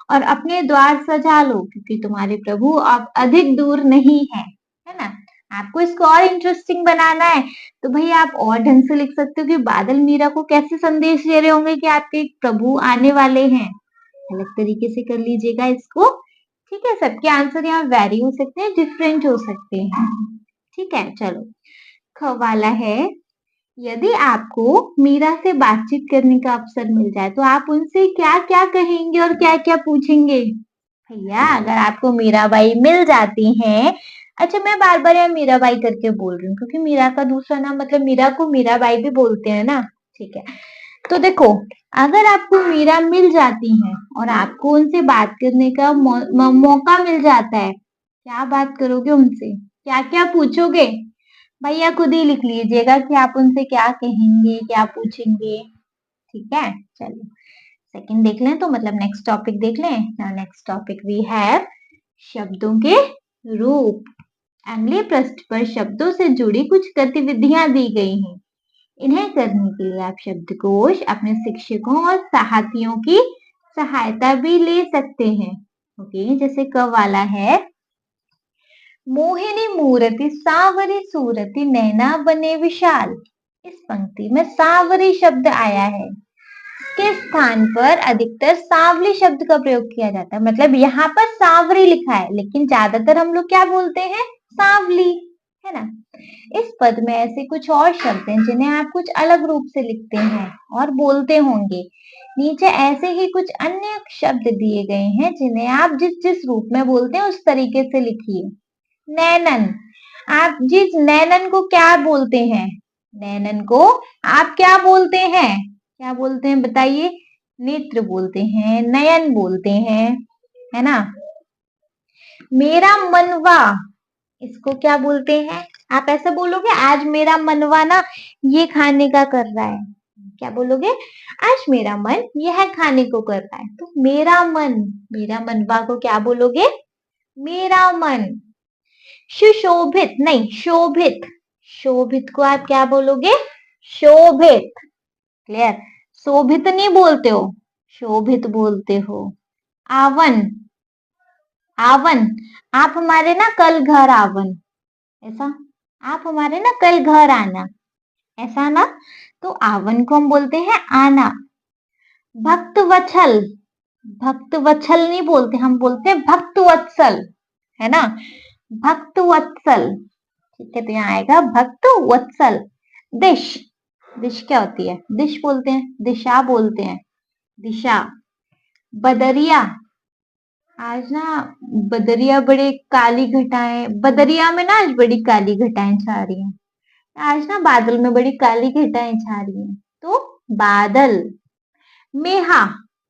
और अपने द्वार सजा लो, क्योंकि तुम्हारे प्रभु अब अधिक दूर नहीं है ना? आपको इसको और इंटरेस्टिंग बनाना है तो भैया आप और ढंग से लिख सकते हो कि बादल मीरा को कैसे संदेश दे रहे होंगे कि आपके प्रभु आने वाले हैं। अलग तरीके से कर लीजिएगा इसको। ठीक है, सबके आंसर यहाँ वेरी हो सकते हैं, डिफरेंट हो सकते हैं। ठीक है, चलो ख वाला है, यदि आपको मीरा से बातचीत करने का अवसर मिल जाए तो आप उनसे क्या क्या कहेंगे और क्या क्या पूछेंगे? भैया अगर आपको मीराबाई मिल जाती हैं, अच्छा मैं बार बार यहाँ मीराबाई करके बोल रही हूँ क्योंकि मीरा का दूसरा नाम मतलब मीरा को मीराबाई भी बोलते हैं ना। ठीक है, तो देखो अगर आपको मीरा मिल जाती है और आपको उनसे बात करने का मौका मिल जाता है, क्या बात करोगे उनसे, क्या क्या पूछोगे? भैया खुद ही लिख लीजिएगा कि आप उनसे क्या कहेंगे, क्या पूछेंगे। ठीक है, चलिए सेकंड देख लें, तो मतलब नेक्स्ट टॉपिक देख लें। नेक्स्ट टॉपिक वी हैव शब्दों के रूप। अगले पृष्ठ पर शब्दों से जुड़ी कुछ गतिविधियां दी गई हैं। इन्हें करने के लिए आप शब्दकोश, अपने शिक्षकों और साथियों की सहायता भी ले सकते हैं। ओके, जैसे क वाला है, मोहिनी मूरति सावरी सूरति नैना बने विशाल। इस पंक्ति में सावरी शब्द आया है। किस स्थान पर अधिकतर सावली शब्द का प्रयोग किया जाता है? मतलब यहाँ पर सावरी लिखा है लेकिन ज्यादातर हम लोग क्या बोलते हैं, सावली, है ना? इस पद में ऐसे कुछ और शब्द हैं जिन्हें आप कुछ अलग रूप से लिखते हैं और बोलते होंगे। नीचे ऐसे ही कुछ अन्य शब्द दिए गए हैं जिन्हें आप जिस जिस रूप में बोलते हैं उस तरीके से लिखिए। नैनन, आप जिस नैनन को क्या बोलते हैं? नैनन को आप क्या बोलते हैं? क्या बोलते हैं बताइए? नेत्र बोलते हैं, नयन बोलते हैं, है ना? मेरा मनवा, इसको क्या बोलते हैं? आप ऐसा बोलोगे आज मेरा मनवा ना ये खाने का कर रहा है। क्या बोलोगे? आज मेरा मन यह खाने को कर रहा है। तो मेरा मन, मेरा मनवा को क्या बोलोगे? मेरा मन। सुशोभित नहीं, शोभित, शोभित को आप क्या बोलोगे? शोभित। क्लियर? शोभित नहीं बोलते हो, शोभित बोलते हो। आवन, आवन, आप हमारे ना कल घर आवन, ऐसा, आप हमारे ना कल घर आना, ऐसा ना? तो आवन को हम बोलते हैं आना। भक्त वत्सल, भक्त वत्सल नहीं बोलते, हम बोलते हैं भक्त वत्सल, है ना? भक्त वत्सल। ठीक है, तो यहाँ आएगा भक्त वत्सल। दिश, दिश क्या होती है? दिश बोलते हैं, दिशा बोलते हैं, दिशा। बदरिया, आज ना बदरिया बड़े काली घटाएं, बदरिया में ना आज बड़ी काली घटाएं छा रही हैं। आज ना बादल में बड़ी काली घटाएं छा रही हैं। तो बादल। मेहा,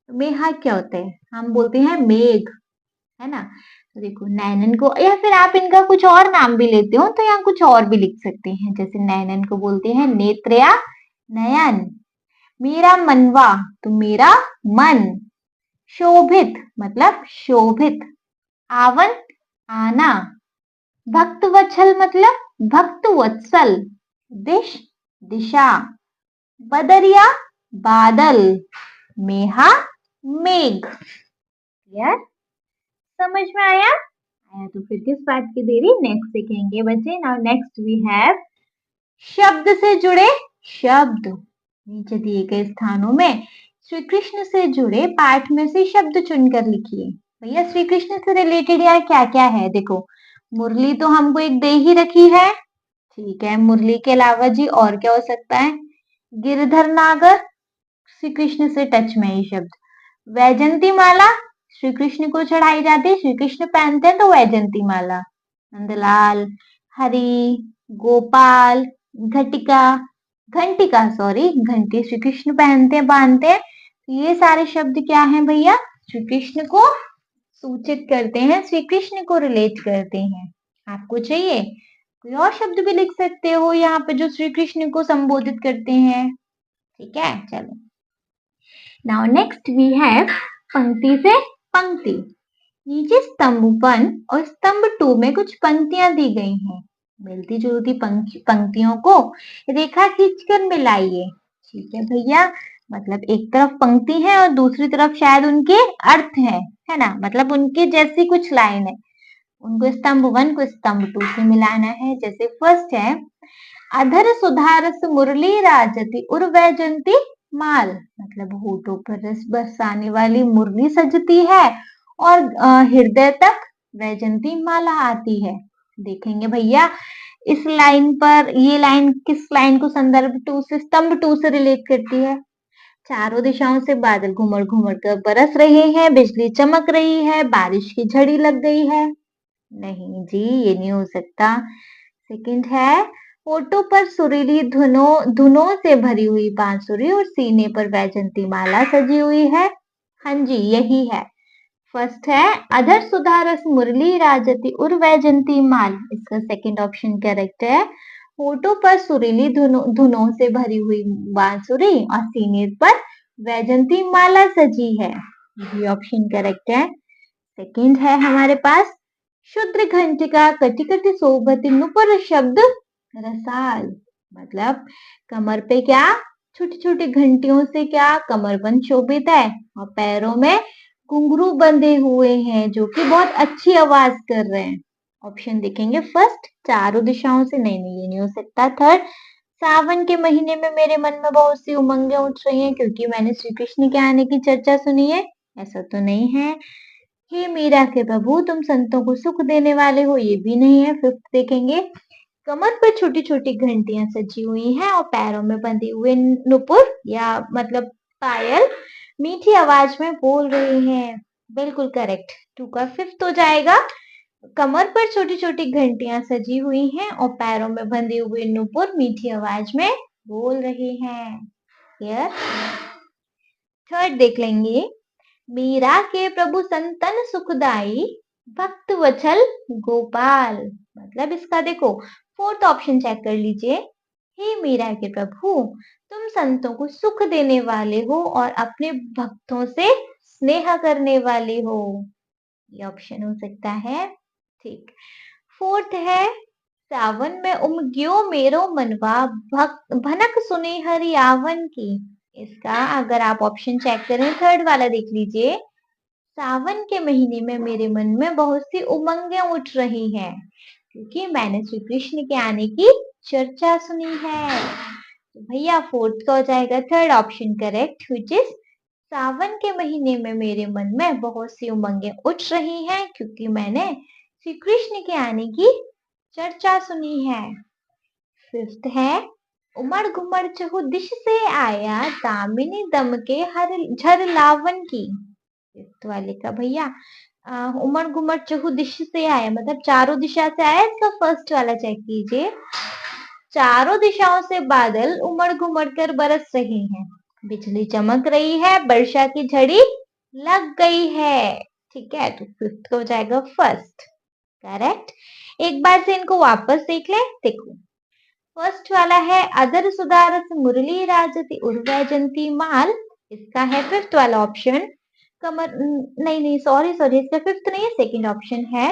मेहा क्या होता है? हम बोलते हैं मेघ, है ना। तो देखो नैनन को, या फिर आप इनका कुछ और नाम भी लेते हो तो यहाँ कुछ और भी लिख सकते हैं। जैसे नैनन को बोलते हैं नेत्रया, नयन। मेरा मनवा, तो मेरा मन। शोभित मतलब शोभित। आवन, आना। भक्त वत्सल मतलब भक्त वत्सल। दिश, दिशा। बदरिया, बादल। मेहा, मेघ। यार समझ में आया? आया तो फिर किस बात की देरी, नेक्स्ट सीखेंगे बच्चे। नाउ नेक्स्ट वी हैव शब्द से जुड़े शब्द। नीचे दिए गए स्थानों में श्री कृष्ण से जुड़े पाठ में से शब्द चुनकर लिखिए। भैया श्री कृष्ण से रिलेटेड यहाँ क्या क्या है? देखो मुरली तो हमको एक दे ही रखी है, ठीक है। मुरली के अलावा जी और क्या हो सकता है? गिरधर नागर, श्री कृष्ण से टच में ये शब्द। वैजंती माला, श्री कृष्ण को चढ़ाई जाती है, श्री कृष्ण पहनते हैं तो वैजंती माला। नंदलाल, हरि, गोपाल, घटिका, घंटिका सॉरी, घंटी श्री कृष्ण पहनते हैं, बांधते हैं। ये सारे शब्द क्या हैं भैया? श्री कृष्ण को सूचित करते हैं, श्री कृष्ण को रिलेट करते हैं। आपको चाहिए कोई और शब्द भी लिख सकते हो यहाँ पे जो श्री कृष्ण को संबोधित करते हैं, ठीक है। चलो नाउ नेक्स्ट वी हैव पंक्ति से पंक्ति। नीचे स्तंभ 1 और स्तंभ 2 में कुछ पंक्तियां दी गई हैं। मिलती जुलती पंक्तियों को रेखा खींचकर मिलाइए। ठीक है भैया, मतलब एक तरफ पंक्ति है और दूसरी तरफ शायद उनके अर्थ है ना, मतलब उनके जैसी कुछ लाइन है। उनको स्तंभ 1 को स्तंभ 2 से मिलाना है। जैसे फर्स्ट है, अधर सुधारस मुरली राजती उर्वैजंती माल, मतलब होठों पर रस बरसाने वाली मुरली सजती है और हृदय तक वैजंती माला आती है। देखेंगे भैया इस लाइन पर, ये लाइन किस लाइन को संदर्भ 2 से, स्तंभ 2 से रिलेट करती है? चारों दिशाओं से बादल घुमड़ घुमड़ कर बरस रहे हैं, बिजली चमक रही है, बारिश की झड़ी लग गई है। नहीं जी, ये नहीं हो सकता। सेकंड है, होठों पर सुरीली धुनों से भरी हुई बांसुरी और सीने पर वैजंती माला सजी हुई है। हाँ जी, यही है। फर्स्ट है, अधर सुधारस मुरली राजती उर वैजंती माल, इसका सेकंड ऑप्शन करेक्ट है। होठों पर सुरीली धुनों से भरी हुई बांसुरी और सीने पर वैजंती माला सजी है, ये ऑप्शन करेक्ट है। सेकंड है हमारे पास, शुद्र घंटिका कटी कटी शोभती नुपुर शब्द रसाल, मतलब कमर पे क्या छोटी छोटी घंटियों से क्या कमरबंद शोभित है और पैरों में घुंघरू बंधे हुए हैं जो कि बहुत अच्छी आवाज कर रहे हैं। ऑप्शन देखेंगे, फर्स्ट चारों दिशाओं से, नहीं नहीं ये नहीं हो सकता। थर्ड, सावन के महीने में मेरे मन में बहुत सी उमंगें उठ रही हैं क्योंकि मैंने श्री कृष्ण के आने की चर्चा सुनी है, ऐसा तो नहीं है। हे मीरा के प्रभु तुम संतों को सुख देने वाले हो, ये भी नहीं है। फिफ्थ देखेंगे, कमर पर छोटी छोटी घंटियां सजी हुई हैं और पैरों में बंधे हुए नुपुर या मतलब पायल मीठी आवाज में बोल रहे हैं। बिल्कुल करेक्ट, 2 का फिफ्थ हो जाएगा। कमर पर छोटी छोटी घंटियां सजी हुई हैं और पैरों में बंधे हुए नुपुर मीठी आवाज में बोल रहे हैं। क्लियर? थर्ड देख लेंगे, मीरा के प्रभु संतन सुखदाई भक्त वचल गोपाल, मतलब इसका देखो फोर्थ ऑप्शन चेक कर लीजिए। हे मीरा के प्रभु तुम संतों को सुख देने वाले हो और अपने भक्तों से स्नेह करने वाले हो, ये ऑप्शन हो सकता है। ठीक। फोर्थ है, सावन में उमग्यो मेरो मनवा भनक सुने हरि आवन की, इसका अगर आप ऑप्शन चेक करें थर्ड वाला देख लीजिए। सावन के महीने में मेरे मन में बहुत सी उमंगें उठ रही हैं क्योंकि मैंने श्री कृष्ण के आने की चर्चा सुनी है। तो भैया फोर्थ का हो जाएगा third option correct, which is Sawan के महीने में मेरे मन में बहुत सी उमंगें उठ रही हैं क्योंकि मैंने श्री कृष्ण के आने की चर्चा सुनी है। फिफ्थ है, उमड़ घुमड़ चहु दिश से आया, दामिनी दम के हर झर लावन की। फिफ्थ वाले का भैया उमड़ घुमड़ चहु दिश से आया मतलब चारों दिशा से आया। इसका फर्स्ट वाला चेक कीजिए। चारों दिशाओं से बादल उमड़ घुमड़ कर बरस रहे हैं, बिजली चमक रही है, वर्षा की झड़ी लग गई है। ठीक है, तो फिफ्थ को हो जाएगा फर्स्ट। करेक्ट। एक बार से इनको वापस देख ले। देखो, फर्स्ट वाला है अदर सुधारस मुरली राजती उर्वैजंती माल। इसका है फिफ्थ वाला ऑप्शन। कमर नहीं नहीं, सॉरी सॉरी, इसका फिफ्थ नहीं है, सेकंड ऑप्शन है।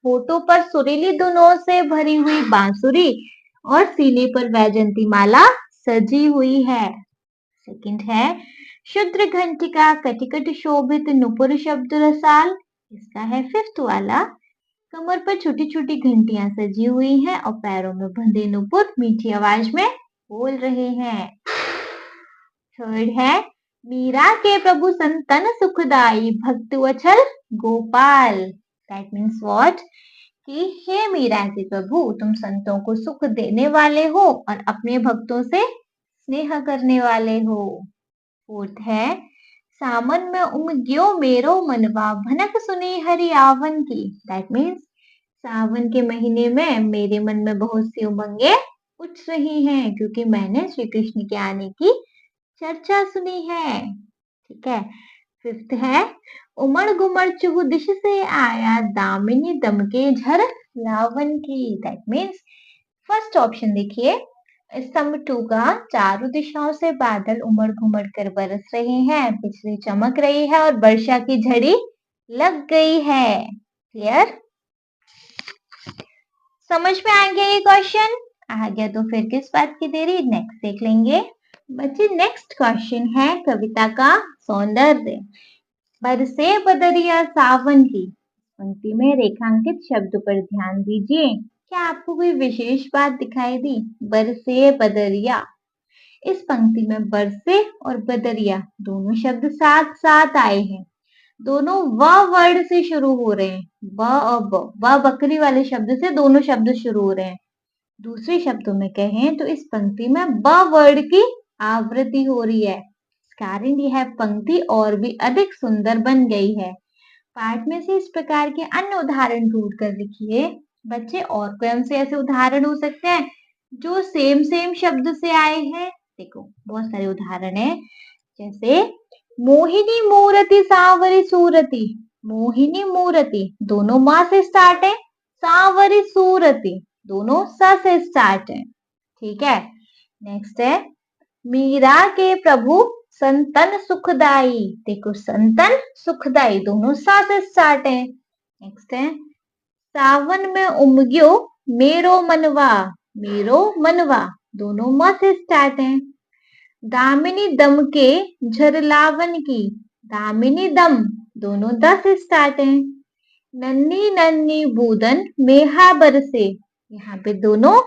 होठों पर सुरीली धुनों से भरी हुई बांसुरी और सीने पर वैजंती माला सजी हुई है। सेकंड है शुद्र घंटिका कटिकट शोभित नुपुर शब्द रसाल। इसका है फिफ्थ वाला। कमर पर छोटी छोटी घंटियां सजी हुई हैं और पैरों में बंधे नुपुर मीठी आवाज में बोल रहे हैं। थर्ड है मीरा के प्रभु संतन सुखदाई भक्त वचल गोपाल। दैट मीन्स व्हाट, कि हे मीरा के प्रभु, तुम संतों को सुख देने वाले हो और अपने भक्तों से स्नेह करने वाले हो। फोर्थ है सामन में उमग्यो मेरो मनवा भनक सुनी हरि आवन की। दैट मीन्स सावन के महीने में मेरे मन में बहुत सी उमंगे उठ रही हैं क्योंकि मैंने श्री कृष्ण के आने की चर्चा सुनी है। ठीक है। फिफ्थ है उमड़ घुमड़ चुहु दिश से आया, दामिनी दमके झर लावन की। दैट मीन्स फर्स्ट ऑप्शन देखिए, स्तंभ 2 का चारों दिशाओं से बादल उमड़ घुमड़ कर बरस रहे हैं, बिजली चमक रही है और वर्षा की झड़ी लग गई है। क्लियर? समझ में आ गया ये क्वेश्चन? आ गया तो फिर किस बात की देरी, नेक्स्ट देख लेंगे। बच्चे नेक्स्ट क्वेश्चन है कविता का सौंदर्य। बरसे बदरिया सावन की। पंक्ति में रेखांकित शब्द पर ध्यान दीजिए। क्या आपको कोई विशेष बात दिखाई दी? बरसे बदरिया। इस पंक्ति में बरसे और बदरिया दोनों शब्द साथ साथ आए हैं। दोनों व वर्ड से शुरू हो रहे हैं। ब और ब बकरी वाले शब्द से दोनों शब्द शुरू हो रहे हैं। दूसरे शब्दों में कहें तो इस पंक्ति में ब वर्ड की आवृत्ति हो रही है। कारण यह पंक्ति और भी अधिक सुंदर बन गई है। पाठ में से इस प्रकार के अन्य उदाहरण ढूंढ कर लिखिए। बच्चे और कोई हमसे ऐसे उदाहरण हो सकते हैं जो सेम सेम शब्द से आए हैं। देखो बहुत सारे उदाहरण है, जैसे मोहिनी मूरति सांवरी सूरति। मोहिनी मूरति दोनों माँ से स्टार्ट है, सांवरी सूरति दोनों स से स्टार्ट है। ठीक है। नेक्स्ट है मीरा के प्रभु संतन सुखदाई। देखो संतन सुखदाई दोनों सा से स्टार्ट है। नेक्स्ट है सावन में उमग्यो मेरो मनवा। मेरो मनवा दोनों म से स्टार्ट है। दामिनी दम के झरलावन की। दामिनी दम दोनों द से स्टार्ट है। नन्नी नन्नी बूदन मेहा बरसे। यहाँ पे दोनों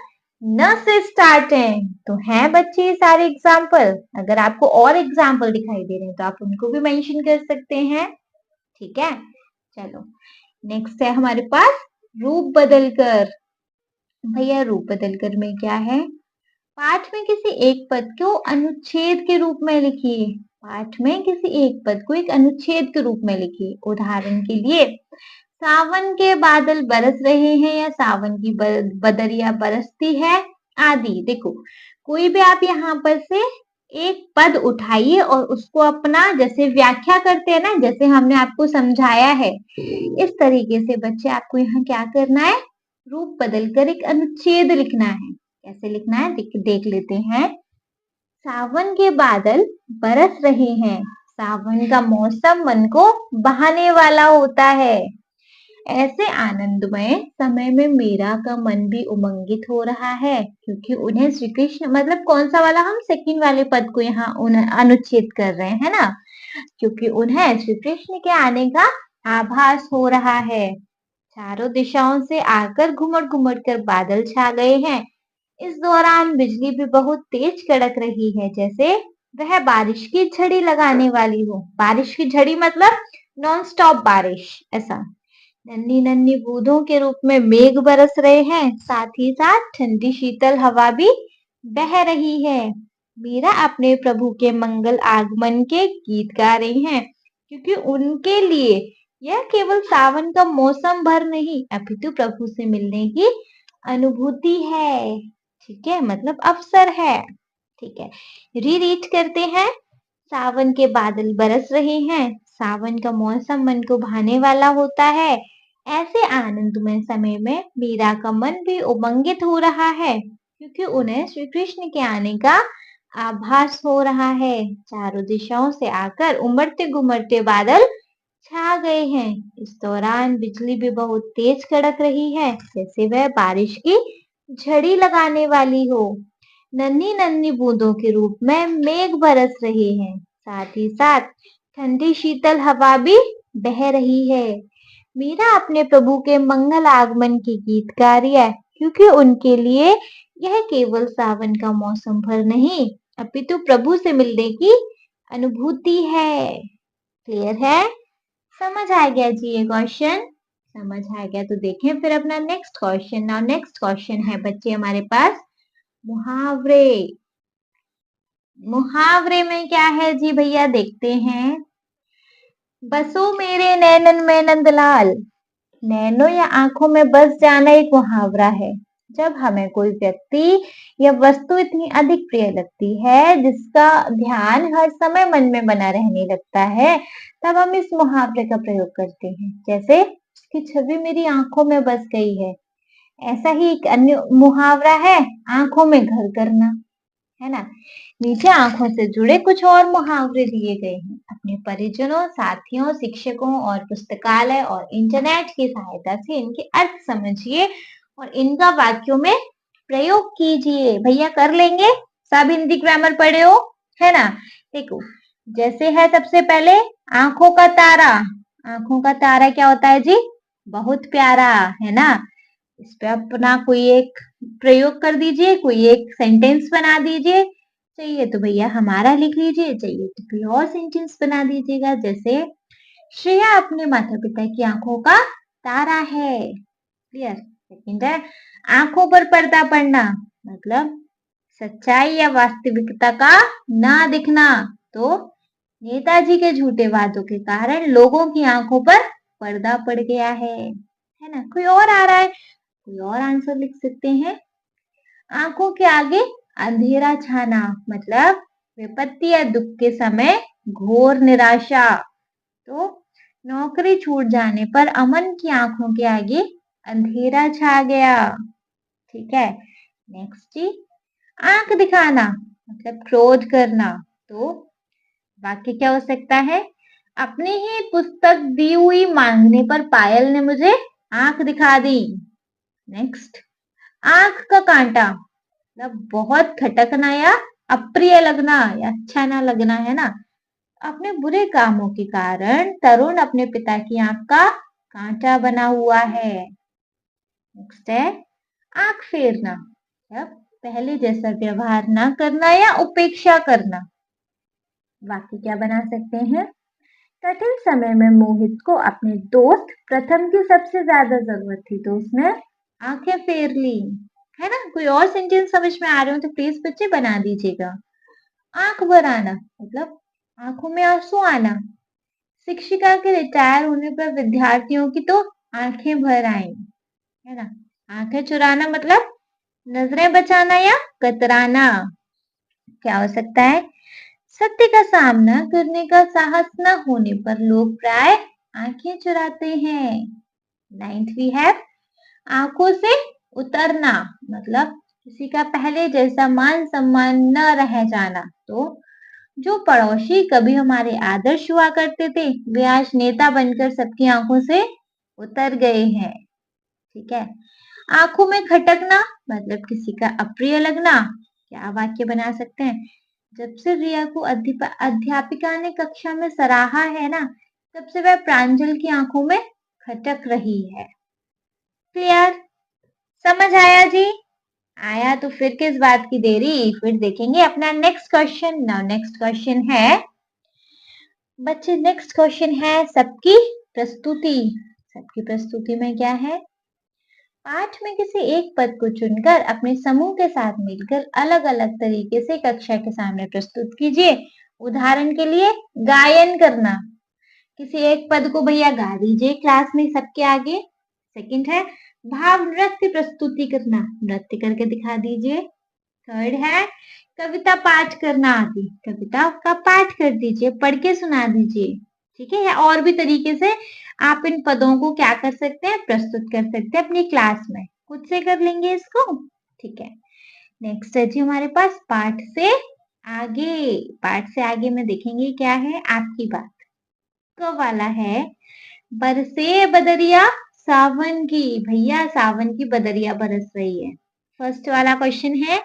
न से स्टार्ट है। तो है बच्चे सारे एग्जाम्पल। अगर आपको और एग्जाम्पल दिखाई दे रहे हैं तो आप उनको भी मेंशन कर सकते हैं। ठीक है, चलो नेक्स्ट है हमारे पास रूप बदलकर। भैया रूप बदलकर में क्या है? पाठ में किसी एक पद को अनुच्छेद के रूप में लिखिए। पाठ में किसी एक पद को एक अनुच्छेद के रूप में लिखिए। उदाहरण के लिए सावन के बादल बरस रहे हैं या सावन की बदरिया बरसती है आदि। देखो कोई भी आप यहाँ पर से एक पद उठाइए और उसको अपना जैसे व्याख्या करते हैं ना, जैसे हमने आपको समझाया है, इस तरीके से बच्चे आपको यहाँ क्या करना है, रूप बदलकर एक अनुच्छेद लिखना है। कैसे लिखना है देख लेते हैं। सावन के बादल बरस रहे हैं। सावन का मौसम मन को बहाने वाला होता है। ऐसे आनंदमय समय में मीरा का मन भी उमंगित हो रहा है क्योंकि उन्हें श्री कृष्ण, मतलब कौन सा वाला, हम सेकंड वाले पद को यहाँ अनुच्छेद कर रहे हैं ना, क्योंकि उन्हें श्री कृष्ण के आने का आभास हो रहा है। चारों दिशाओं से आकर घुमड़ घुमड़ कर बादल छा गए हैं। इस दौरान बिजली भी बहुत तेज कड़क रही है, जैसे वह बारिश की झड़ी लगाने वाली हो। बारिश की झड़ी मतलब नॉन स्टॉप बारिश, ऐसा। नन्ही नन्ही बूंदों के रूप में मेघ बरस रहे हैं, साथ ही साथ ठंडी शीतल हवा भी बह रही है। मीरा अपने प्रभु के मंगल आगमन के गीत गा रही हैं, क्योंकि उनके लिए यह केवल सावन का मौसम भर नहीं, अपितु प्रभु से मिलने की अनुभूति है। ठीक है, मतलब अवसर है। ठीक है, रीड करते हैं। सावन के बादल बरस रहे हैं। सावन का मौसम मन को भाने वाला होता है। ऐसे आनंदमय समय में मीरा का मन भी उमंगित हो रहा है, क्योंकि उन्हें श्री कृष्ण के आने का आभास हो रहा है। चारों दिशाओं से आकर उमड़ते घुमड़ते बादल छा गए हैं। इस दौरान बिजली भी बहुत तेज कड़क रही है, जैसे वह बारिश की झड़ी लगाने वाली हो। नन्ही नन्ही बूंदों के रूप में मेघ बरस रहे हैं। साथ ही साथ ठंडी शीतल हवा भी बह रही है। मीरा अपने प्रभु के मंगल आगमन की गीत गा रही है, क्योंकि उनके लिए यह केवल सावन का मौसम भर नहीं, अपितु प्रभु से मिलने की अनुभूति है। क्लियर है? समझ आ गया जी ये क्वेश्चन? समझ आ गया तो देखें फिर अपना next question. Now next question है बच्चे हमारे पास मुहावरे। मुहावरे में क्या है जी भैया, देखते हैं। बसो मेरे नैनन में नंदलाल। नैनों या आंखों में बस जाना एक मुहावरा है। जब हमें कोई व्यक्ति या वस्तु इतनी अधिक प्रिय लगती है, जिसका ध्यान हर समय मन में बना रहने लगता है, तब हम इस मुहावरे का प्रयोग करते हैं। जैसे उसकी छवि मेरी आंखों में बस गई है। ऐसा ही एक अन्य मुहावरा है, आंखों में घर करना, है ना। नीचे आंखों से जुड़े कुछ और मुहावरे दिए गए हैं। अपने परिजनों, साथियों, शिक्षकों और पुस्तकालय और इंटरनेट की सहायता से इनके अर्थ समझिए और इनका वाक्यों में प्रयोग कीजिए। भैया कर लेंगे, सब हिंदी ग्रामर पढ़े हो, है ना। देखो, जैसे है सबसे पहले आंखों का तारा। आंखों का तारा क्या होता है जी? बहुत प्यारा, है ना। इस पे अपना कोई एक प्रयोग कर दीजिए, कोई एक सेंटेंस बना दीजिए। चाहिए तो भैया हमारा लिख लीजिए, चाहिए तो कोई और सेंटेंस बना दीजिएगा। जैसे श्रेया अपने माता पिता की आंखों का तारा है। क्लियर? सेकंड है आंखों पर पर्दा पड़ना, मतलब सच्चाई या वास्तविकता का ना दिखना। तो नेताजी के झूठे वादों के कारण लोगों की आंखों पर पर्दा पड़ गया है ना। कोई और आ रहा है, कोई और आंसर लिख सकते हैं। आंखों के आगे अंधेरा छाना, मतलब विपत्ति या दुख के समय घोर निराशा। तो नौकरी छूट जाने पर अमन की आंखों के आगे अंधेरा छा गया। ठीक है, नेक्स्ट जी, आंख दिखाना मतलब क्रोध करना। तो वाक्य क्या हो सकता है? अपनी ही पुस्तक दी हुई मांगने पर पायल ने मुझे आंख दिखा दी। नेक्स्ट, आंख का कांटा मतलब बहुत खटकना या अप्रिय लगना या अच्छा ना लगना, है ना। अपने बुरे कामों के कारण तरुण अपने पिता की आंख का कांटा बना हुआ है। नेक्स्ट है आंख फेरना, मतलब पहले जैसा व्यवहार ना करना या उपेक्षा करना। वाक्य क्या बना सकते हैं? कठिन समय में मोहित को अपने दोस्त प्रथम की सबसे ज्यादा जरूरत थी, तो उसने आंखें फेर ली, है ना। कोई और सेंटेंस समझ में आ रहे हो तो प्लीज बच्चे बना दीजिएगा। आंख भर आना मतलब आंखों में आंसू आना। शिक्षिका के रिटायर होने पर विद्यार्थियों की तो आंखें भर आई, है ना। आंखें चुराना मतलब नजरें बचाना या कतराना। क्या हो सकता है? सत्य का सामना करने का साहस न होने पर लोग प्राय आंखें चुराते हैं। नाइन्थ वी हैव आंखों से उतरना, मतलब किसी का पहले जैसा मान सम्मान न रह जाना। तो जो पड़ोसी कभी हमारे आदर्श हुआ करते थे, वे आज नेता बनकर सबकी आंखों से उतर गए हैं। ठीक है, आंखों में खटकना मतलब किसी का अप्रिय लगना। क्या वाक्य बना सकते हैं? जब से रिया को अध्यापिका ने कक्षा में सराहा है ना, तब से वह प्रांजल की आंखों में खटक रही है। क्लियर? समझ आया जी? आया तो फिर किस बात की देरी, फिर देखेंगे अपना next question. Now next question है बच्चे, नेक्स्ट क्वेश्चन है सबकी प्रस्तुति। सबकी प्रस्तुति में क्या है? पाठ में किसी एक पद को चुनकर अपने समूह के साथ मिलकर अलग अलग तरीके से कक्षा के सामने प्रस्तुत कीजिए। उदाहरण के लिए गायन करना, किसी एक पद को भैया गा दीजिए क्लास में सबके आगे। सेकंड है भाव नृत्य प्रस्तुति करना, नृत्य करके दिखा दीजिए। थर्ड है कविता पाठ करना आदि, कविता का पाठ कर दीजिए, पढ़ के सुना दीजिए। ठीक है, या और भी तरीके से आप इन पदों को क्या कर सकते हैं, प्रस्तुत कर सकते हैं अपनी क्लास में। खुद से कर लेंगे इसको। ठीक है, नेक्स्ट है जी हमारे पास पाठ से आगे। पाठ से आगे में देखेंगे क्या है, आपकी बात। क वाला है बरसे बदरिया सावन की, भैया सावन की बदरिया बरस रही है। फर्स्ट वाला क्वेश्चन है,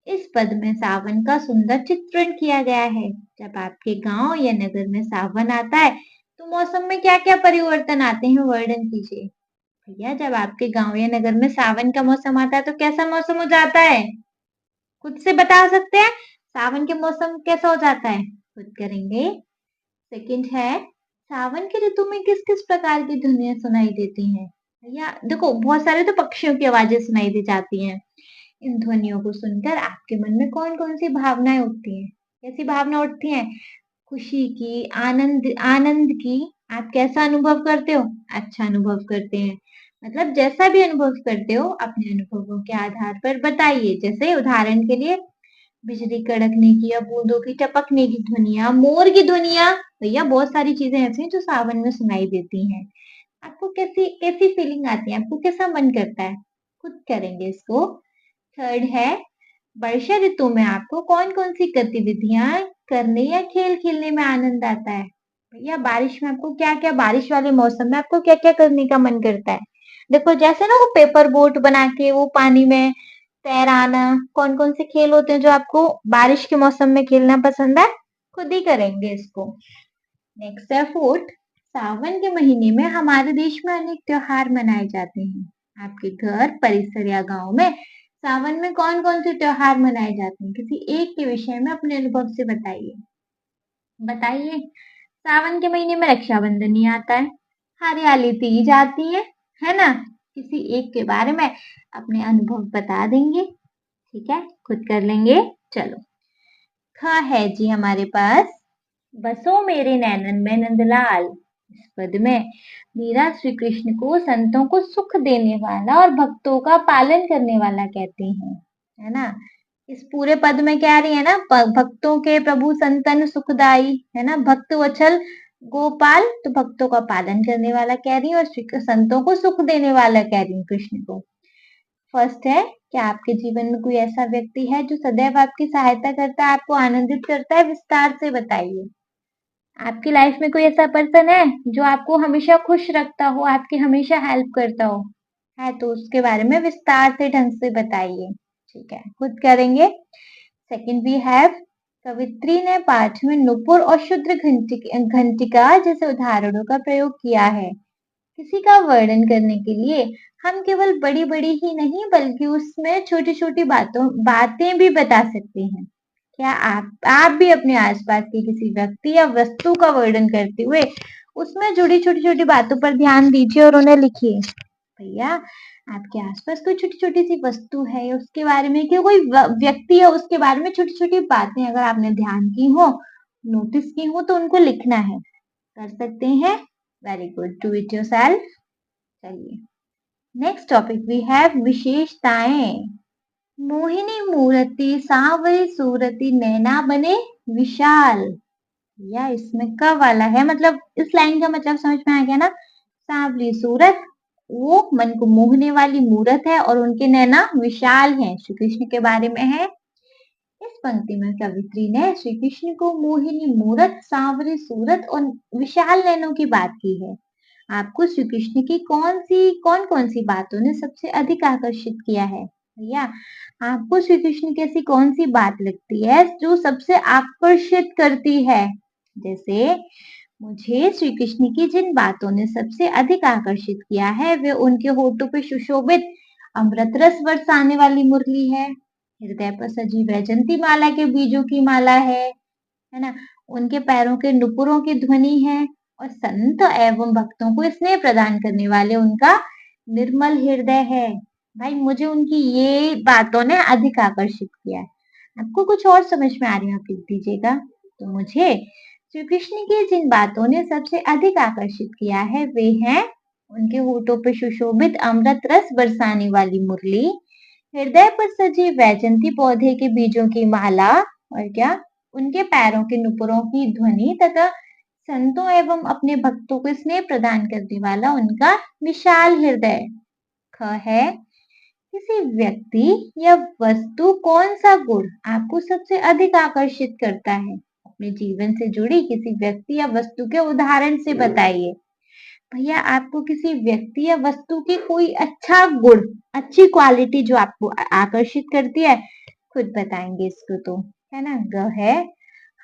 इस पद में सावन का सुंदर चित्रण किया गया है। जब आपके गांव या नगर में सावन आता है तो मौसम में क्या क्या परिवर्तन आते हैं, वर्णन कीजिए। भैया जब आपके गांव या नगर में सावन का मौसम आता है तो कैसा मौसम हो जाता है, खुद से बता सकते हैं। सावन के मौसम कैसा हो जाता है, खुद करेंगे। सेकंड है सावन के ऋतु में किस किस प्रकार की ध्वनियां सुनाई देती हैं। भैया देखो बहुत सारे तो पक्षियों की आवाजें सुनाई दी जाती हैं। इन ध्वनियों को सुनकर आपके मन में कौन कौन सी भावनाएं उठती हैं, कैसी भावना उठती हैं, खुशी की, आनंद आनंद की। आप कैसा अनुभव करते हो, अच्छा अनुभव करते हैं। मतलब जैसा भी अनुभव करते हो अपने अनुभवों के आधार पर बताइए। जैसे उदाहरण के लिए बिजली कड़कने की या बूंदों की टपकने की ध्वनिया, मोर की ध्वनिया। भैया बहुत सारी चीजें ऐसी हैं जो सावन में सुनाई देती हैं। आपको कैसी कैसी फीलिंग आती है, आपको कैसा मन करता है, खुद करेंगे इसको। थर्ड है वर्षा ऋतु में आपको कौन कौन सी गतिविधियां करने या खेल खेलने में आनंद आता है। भैया बारिश में आपको क्या क्या, बारिश वाले मौसम में आपको क्या क्या करने का मन करता है। देखो जैसे ना वो पेपर बोट बना के वो पानी में तैराना, कौन कौन से खेल होते हैं जो आपको बारिश के मौसम में खेलना पसंद है, खुद ही करेंगे इसको। नेक्स्ट है फोर्थ, सावन के महीने में हमारे देश में अनेक त्योहार मनाए जाते हैं। आपके घर परिसर या गांव में सावन में कौन कौन से त्योहार मनाए जाते हैं, किसी एक के विषय में अपने अनुभव से बताइए। बताइए, सावन के महीने में रक्षाबंधन ही आता है, हरियाली तीज आती है ना। किसी एक के बारे में अपने अनुभव बता देंगे। ठीक है, खुद कर लेंगे। चलो, ख है जी हमारे पास बसो मेरे नैनन में नंदलाल। इस पद में मीरा श्री कृष्ण को संतों को सुख देने वाला और भक्तों का पालन करने वाला कहती हैं, है ना। इस पूरे पद में क्या रही है ना, भक्तों के प्रभु संतन सुखदाई, है ना, भक्त वत्सल गोपाल, तो भक्तों का पालन करने वाला कह रही है और संतों को सुख देने वाला कह रही है कृष्ण को। फर्स्ट है, क्या आपके जीवन में कोई ऐसा व्यक्ति है जो सदैव आपकी सहायता करता है, आपको आनंदित करता है, विस्तार से बताइए। आपकी लाइफ में कोई ऐसा पर्सन है जो आपको हमेशा खुश रखता हो, आपकी हमेशा हेल्प करता हो, है तो उसके बारे में विस्तार से ढंग से बताइए। ठीक है, खुद करेंगे। सेकंड वी हैव, कवित्री ने पाठ में नुपुर और शुद्र घंटिका जैसे उदाहरणों का प्रयोग किया है। किसी का वर्णन करने के लिए हम केवल बड़ी बड़ी ही नहीं बल्कि उसमें छोटी छोटी बातें भी बता सकते हैं। क्या आप भी अपने आसपास के किसी व्यक्ति या वस्तु का वर्णन करते हुए उसमें जुड़ी छोटी छोटी बातों पर ध्यान दीजिए और उन्हें लिखिए। भैया आपके आसपास कोई छोटी छोटी सी वस्तु है या उसके बारे में, कि कोई व्यक्ति है उसके बारे में छोटी छोटी बातें अगर आपने ध्यान की हो, नोटिस की हो, तो उनको लिखना है। कर सकते हैं, very good, do it yourself. चलिए, नेक्स्ट टॉपिक वी हैव विशेषताएं। मोहिनी मूर्ति सांवरी सूरती नैना बने विशाल। या इसमें क वाला है, मतलब इस लाइन का मतलब समझ में आ गया ना। सांवली सूरत, वो मन को मोहने वाली मूरत है और उनके नैना विशाल हैं, श्री कृष्ण के बारे में है। इस पंक्ति में कवित्री ने श्री कृष्ण को मोहिनी मूरत, सांवरी सूरत और विशाल नैनों की बात की है। आपको श्री कृष्ण की कौन कौन सी बातों ने सबसे अधिक आकर्षित किया है। भैया आपको श्री कृष्ण की ऐसी कौन सी बात लगती है जो सबसे आकर्षित करती है। जैसे मुझे श्री कृष्ण की जिन बातों ने सबसे अधिक आकर्षित किया है वे उनके होठों पे सुशोभित अमृत रस बरसाने वाली मुरली है, हृदय पर सजी वैजंती माला के बीजों की माला है ना, उनके पैरों के नुपुरों की ध्वनि है और संत एवं भक्तों को स्नेह प्रदान करने वाले उनका निर्मल हृदय है। भाई मुझे उनकी ये बातों ने अधिक आकर्षित किया है। आपको कुछ और समझ में आ रही है, आप लिख दीजिएगा। तो मुझे श्री कृष्ण की जिन बातों ने सबसे अधिक आकर्षित किया है वे हैं उनके होठों पर सुशोभित अमृत रस बरसाने वाली मुरली, हृदय पर सजी वैजंती पौधे के बीजों की माला, और क्या, उनके पैरों के नुपुरों की ध्वनि तथा संतों एवं अपने भक्तों को स्नेह प्रदान करने वाला उनका विशाल हृदय। ख है, किसी व्यक्ति या वस्तु कौन सा गुण आपको सबसे अधिक आकर्षित करता है? अपने जीवन से जुड़ी किसी व्यक्ति या वस्तु के उदाहरण से बताइए। भैया आपको किसी व्यक्ति या वस्तु की कोई अच्छा गुण, अच्छी क्वालिटी जो आपको आकर्षित करती है, खुद बताएंगे इसको तो, है ना। ग है,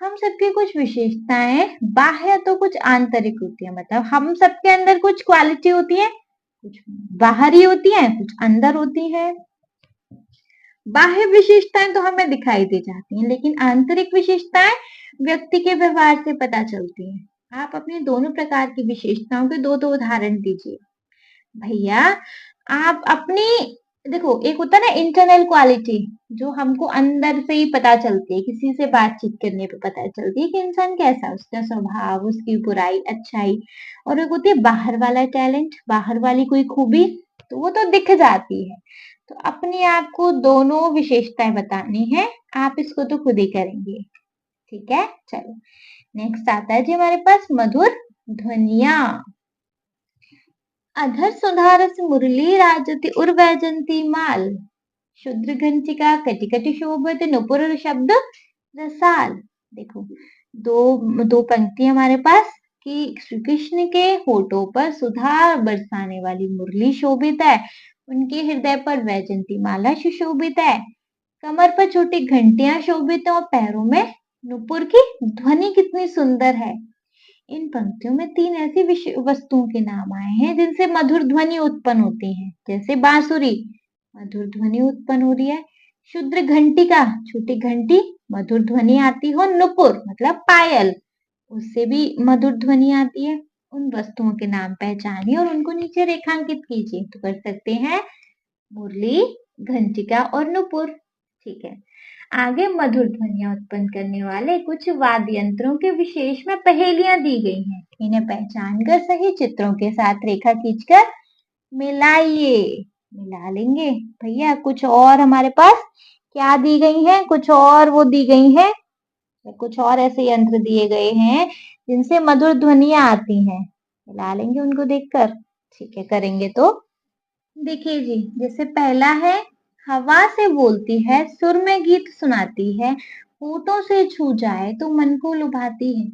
हम सबकी कुछ विशेषताएं बाह्य तो कुछ आंतरिक होती है, मतलब हम सबके अंदर कुछ क्वालिटी होती है, कुछ बाहरी होती है, कुछ अंदर होती है। बाह्य विशेषताएं तो हमें दिखाई दे जाती हैं, लेकिन आंतरिक विशेषताएं व्यक्ति के व्यवहार से पता चलती हैं। आप अपनी दोनों प्रकार की विशेषताओं के दो दो उदाहरण दीजिए। भैया आप अपनी, देखो एक होता है ना इंटरनल क्वालिटी, जो हमको अंदर से ही पता चलती है, किसी से बातचीत करने पे पता चलती है कि इंसान कैसा है, उसका स्वभाव, उसकी बुराई अच्छाई। और एक होती है बाहर वाला टैलेंट, बाहर वाली कोई खूबी, तो वो तो दिख जाती है। तो अपने आप को दोनों विशेषताएं बतानी है, आप इसको तो खुद ही करेंगे। ठीक है, चलो नेक्स्ट आता है जी हमारे पास मधुर ध्वनिया। अधर सुधारस मुरली राजति उर्वैजंती माल, शुद्र घंटिका कटि कटि शोभित नुपुर शब्द रसाल। देखो दो पंक्ति हमारे पास कि श्री कृष्ण के होठों पर सुधा बरसाने वाली मुरली शोभित है, उनके हृदय पर वैजंती माला सुशोभित है, कमर पर छोटी घंटियां शोभित है और पैरों में नुपुर की ध्वनि कितनी सुंदर है। इन पंक्तियों में तीन ऐसी वस्तुओं के नाम आए हैं जिनसे मधुर ध्वनि उत्पन्न होती है, जैसे बांसुरी, मधुर ध्वनि उत्पन्न हो रही है। शुद्र घंटिका, छोटी घंटी, मधुर ध्वनि आती हो। नुपुर मतलब पायल, उससे भी मधुर ध्वनि आती है। उन वस्तुओं के नाम पहचानिए और उनको नीचे रेखांकित कीजिए। तो कर सकते हैं मुरली, घंटिका और नुपुर। ठीक है, आगे मधुर ध्वनियां उत्पन्न करने वाले कुछ वाद्य यंत्रों के विशेष में पहेलियां दी गई हैं। इन्हें पहचान कर सही चित्रों के साथ रेखा खींचकर मिलाइए। मिला लेंगे भैया। कुछ और हमारे पास क्या दी गई है, कुछ और वो दी गई है, कुछ और ऐसे यंत्र दिए गए हैं जिनसे मधुर ध्वनियां आती हैं। मिला लेंगे उनको देखकर। ठीक है, करेंगे तो देखिए जी, जैसे पहला है, हवा से बोलती है, सुर में गीत सुनाती है, होठों से छू जाए तो मन को लुभाती है।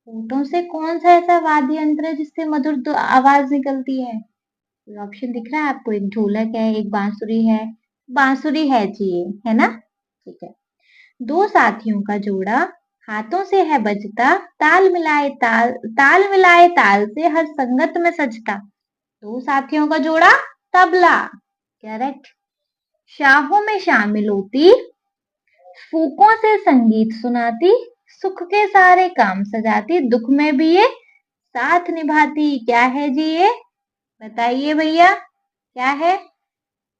होठों से कौन सा ऐसा वाद्य यंत्र है जिससे मधुर आवाज निकलती है? कोई ऑप्शन दिख रहा है आपको? एक ढोलक है, एक बांसुरी है। बांसुरी है जी ये, है ना। ठीक है, दो साथियों का जोड़ा हाथों से है बजता, ताल मिलाए ताल से हर संगत में सजता। दो साथियों का जोड़ा तबला, करेक्ट। शाहों में शामिल होती, फूकों से संगीत सुनाती, सुख के सारे काम सजाती, दुख में भी ये साथ निभाती। क्या है जी ये, बताइए भैया क्या है?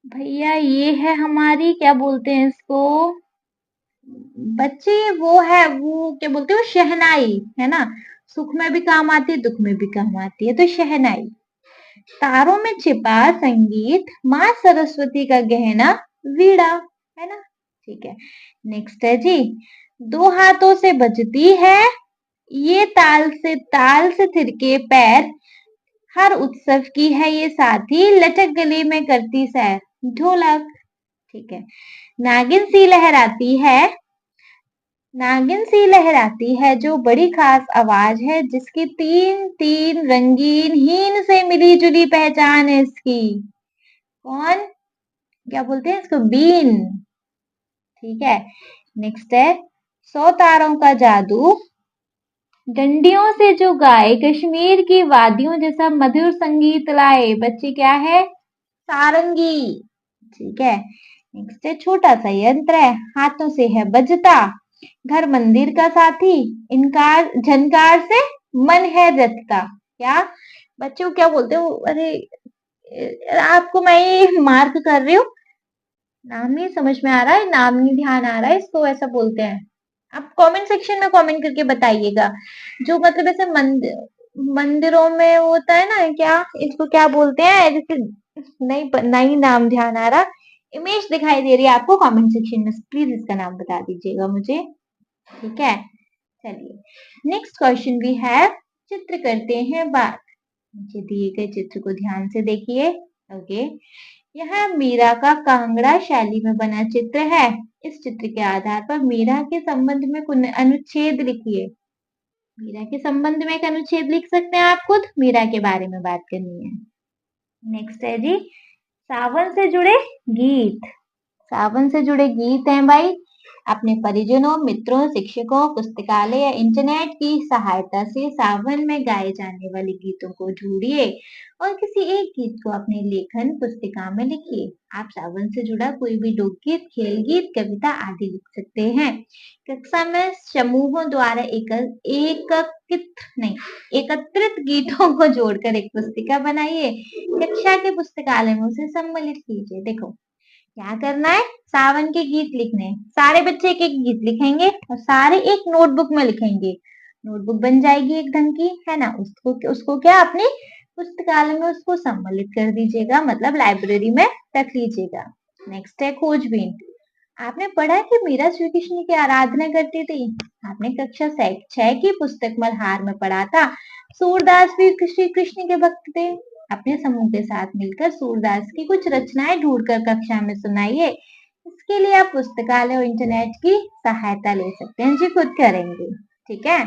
भैया ये है हमारी, क्या बोलते हैं इसको बच्चे, वो है, वो क्या बोलते हैं, शहनाई, है ना। सुख में भी काम आती है, दुख में भी काम आती है, तो शहनाई। तारों में छिपा संगीत, माँ सरस्वती का गहना वीणा, है ना। ठीक है, नेक्स्ट है जी, दो हाथों से बजती है, ये ताल से थिरके पैर, हर उत्सव की है ये साथी, लचक गले में करती सैर, ढोलक। ठीक है, नागिन सी लहराती है, नागिन सी लहराती है जो बड़ी खास आवाज है, जिसकी तीन तीन रंगीन हीन से मिली जुली पहचान है इसकी। कौन, क्या बोलते हैं इसको, बीन। ठीक है, नेक्स्ट है, 100 तारों का जादू, डंडियों से जो गाए, कश्मीर की वादियों जैसा मधुर संगीत लाए। बच्चे क्या है, सारंगी। ठीक है, नेक्स्ट है, छोटा सा यंत्र है, हाथों से है बजता, घर मंदिर का साथी, इनकार झनकार से मन है रचता। क्या बच्चों, क्या बोलते हो, अरे आपको मैं ये मार्क कर रही हूँ, नाम नहीं समझ में आ रहा है, नाम नहीं ध्यान आ रहा है, इसको ऐसा बोलते हैं। आप कमेंट सेक्शन में कमेंट करके बताइएगा। जो मतलब ऐसे मंदिरों में होता है ना, क्या इसको क्या बोलते हैं, जैसे नहीं नाम ध्यान आ रहा, इमेज दिखाई दे रही है आपको, कमेंट सेक्शन में प्लीज इसका नाम बता दीजिएगा मुझे। ठीक है, चलिए नेक्स्ट क्वेश्चन भी है, चित्र करते हैं बात। नीचे दिए गए चित्र को ध्यान से देखिए। ओके, यह मीरा का कांगड़ा शैली में बना चित्र है। इस चित्र के आधार पर मीरा के संबंध में कुछ अनुच्छेद लिखिए। मीरा के संबंध में एक अनुच्छेद लिख सकते हैं आप खुद, मीरा के बारे में बात करनी है। नेक्स्ट है जी, सावन से जुड़े गीत। सावन से जुड़े गीत हैं भाई, अपने परिजनों, मित्रों, शिक्षकों, पुस्तकालय या इंटरनेट की सहायता से सावन में गाए जाने वाले गीतों को ढूंढिए और किसी एक गीत को अपने लेखन पुस्तिका में लिखिए। आप सावन से जुड़ा कोई भी लोकगीत, खेल गीत, कविता आदि लिख सकते हैं। कक्षा में समूहों द्वारा एकत्रित गीतों को जोड़कर एक पुस्तिका बनाइए। कक्षा के पुस्तकालय में उसे सम्मिलित कीजिए। देखो क्या करना है, सावन के गीत लिखने हैं, सारे बच्चे एक एक गीत लिखेंगे और सारे एक नोटबुक में लिखेंगे। नोटबुक बन जाएगी एक ढंग की, है ना। उसको उसको क्या अपनी पुस्तकालय में उसको सम्मिलित कर दीजिएगा, मतलब लाइब्रेरी में रख लीजिएगा। नेक्स्ट है खोजबीन। आपने पढ़ा कि मीरा श्री कृष्ण की आराधना करती थी। आपने कक्षा 6 की पुस्तक मल्हार में पढ़ा था। सूरदास भी श्री कृष्ण के भक्त थे। अपने समूह के साथ मिलकर सूरदास की कुछ रचनाएं ढूंढकर कक्षा में सुनाइए। इसके लिए आप पुस्तकालय और इंटरनेट की सहायता ले सकते हैं जी, खुद करेंगे। ठीक है,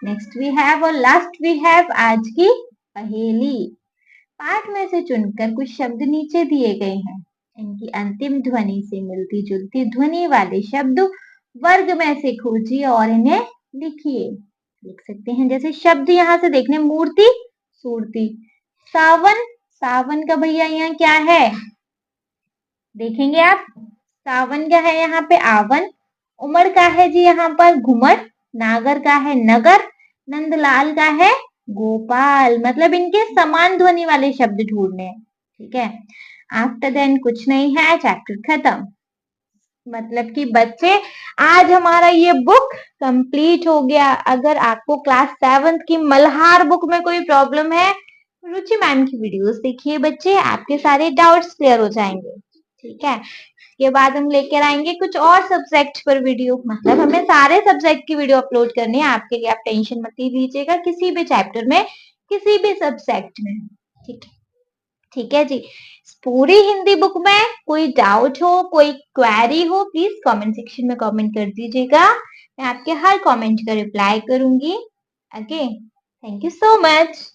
नेक्स्ट वी हैव और लास्ट वी हैव आज की पहेली। पाठ में से चुनकर कुछ शब्द नीचे दिए गए हैं। इनकी अंतिम ध्वनि से मिलती जुलती ध्वनि वाले शब्द वर्ग में से खोजिए और इन्हें लिखिए। लिख सकते हैं, जैसे शब्द यहाँ से देखने, मूर्ति, सूरती, सावन, सावन का भैया यहाँ क्या है देखेंगे आप, सावन क्या है यहाँ पे, आवन। उमड़ का है जी यहाँ पर घुमड़। नागर का है नगर। नंदलाल का है गोपाल। मतलब इनके समान ध्वनि वाले शब्द ढूंढने हैं। ठीक है, आफ्टर देन कुछ नहीं है, चैप्टर खत्म। मतलब कि बच्चे आज हमारा ये बुक कंप्लीट हो गया। अगर आपको क्लास 7 की मल्हार बुक में कोई प्रॉब्लम है, रुचि मैम की वीडियोस देखिए बच्चे, आपके सारे डाउट्स क्लियर हो जाएंगे। ठीक है, इसके बाद हम लेकर आएंगे कुछ और सब्जेक्ट पर वीडियो, मतलब हमें सारे सब्जेक्ट की वीडियो अपलोड करनी है आपके लिए। आप टेंशन मत लीजिएगा, किसी भी चैप्टर में, किसी भी सब्जेक्ट में। ठीक है, ठीक है जी। पूरी हिंदी बुक में कोई डाउट हो, कोई क्वेरी हो, प्लीज कमेंट सेक्शन में कमेंट कर दीजिएगा। मैं आपके हर कमेंट का रिप्लाई करूंगी। Okay, thank you so much.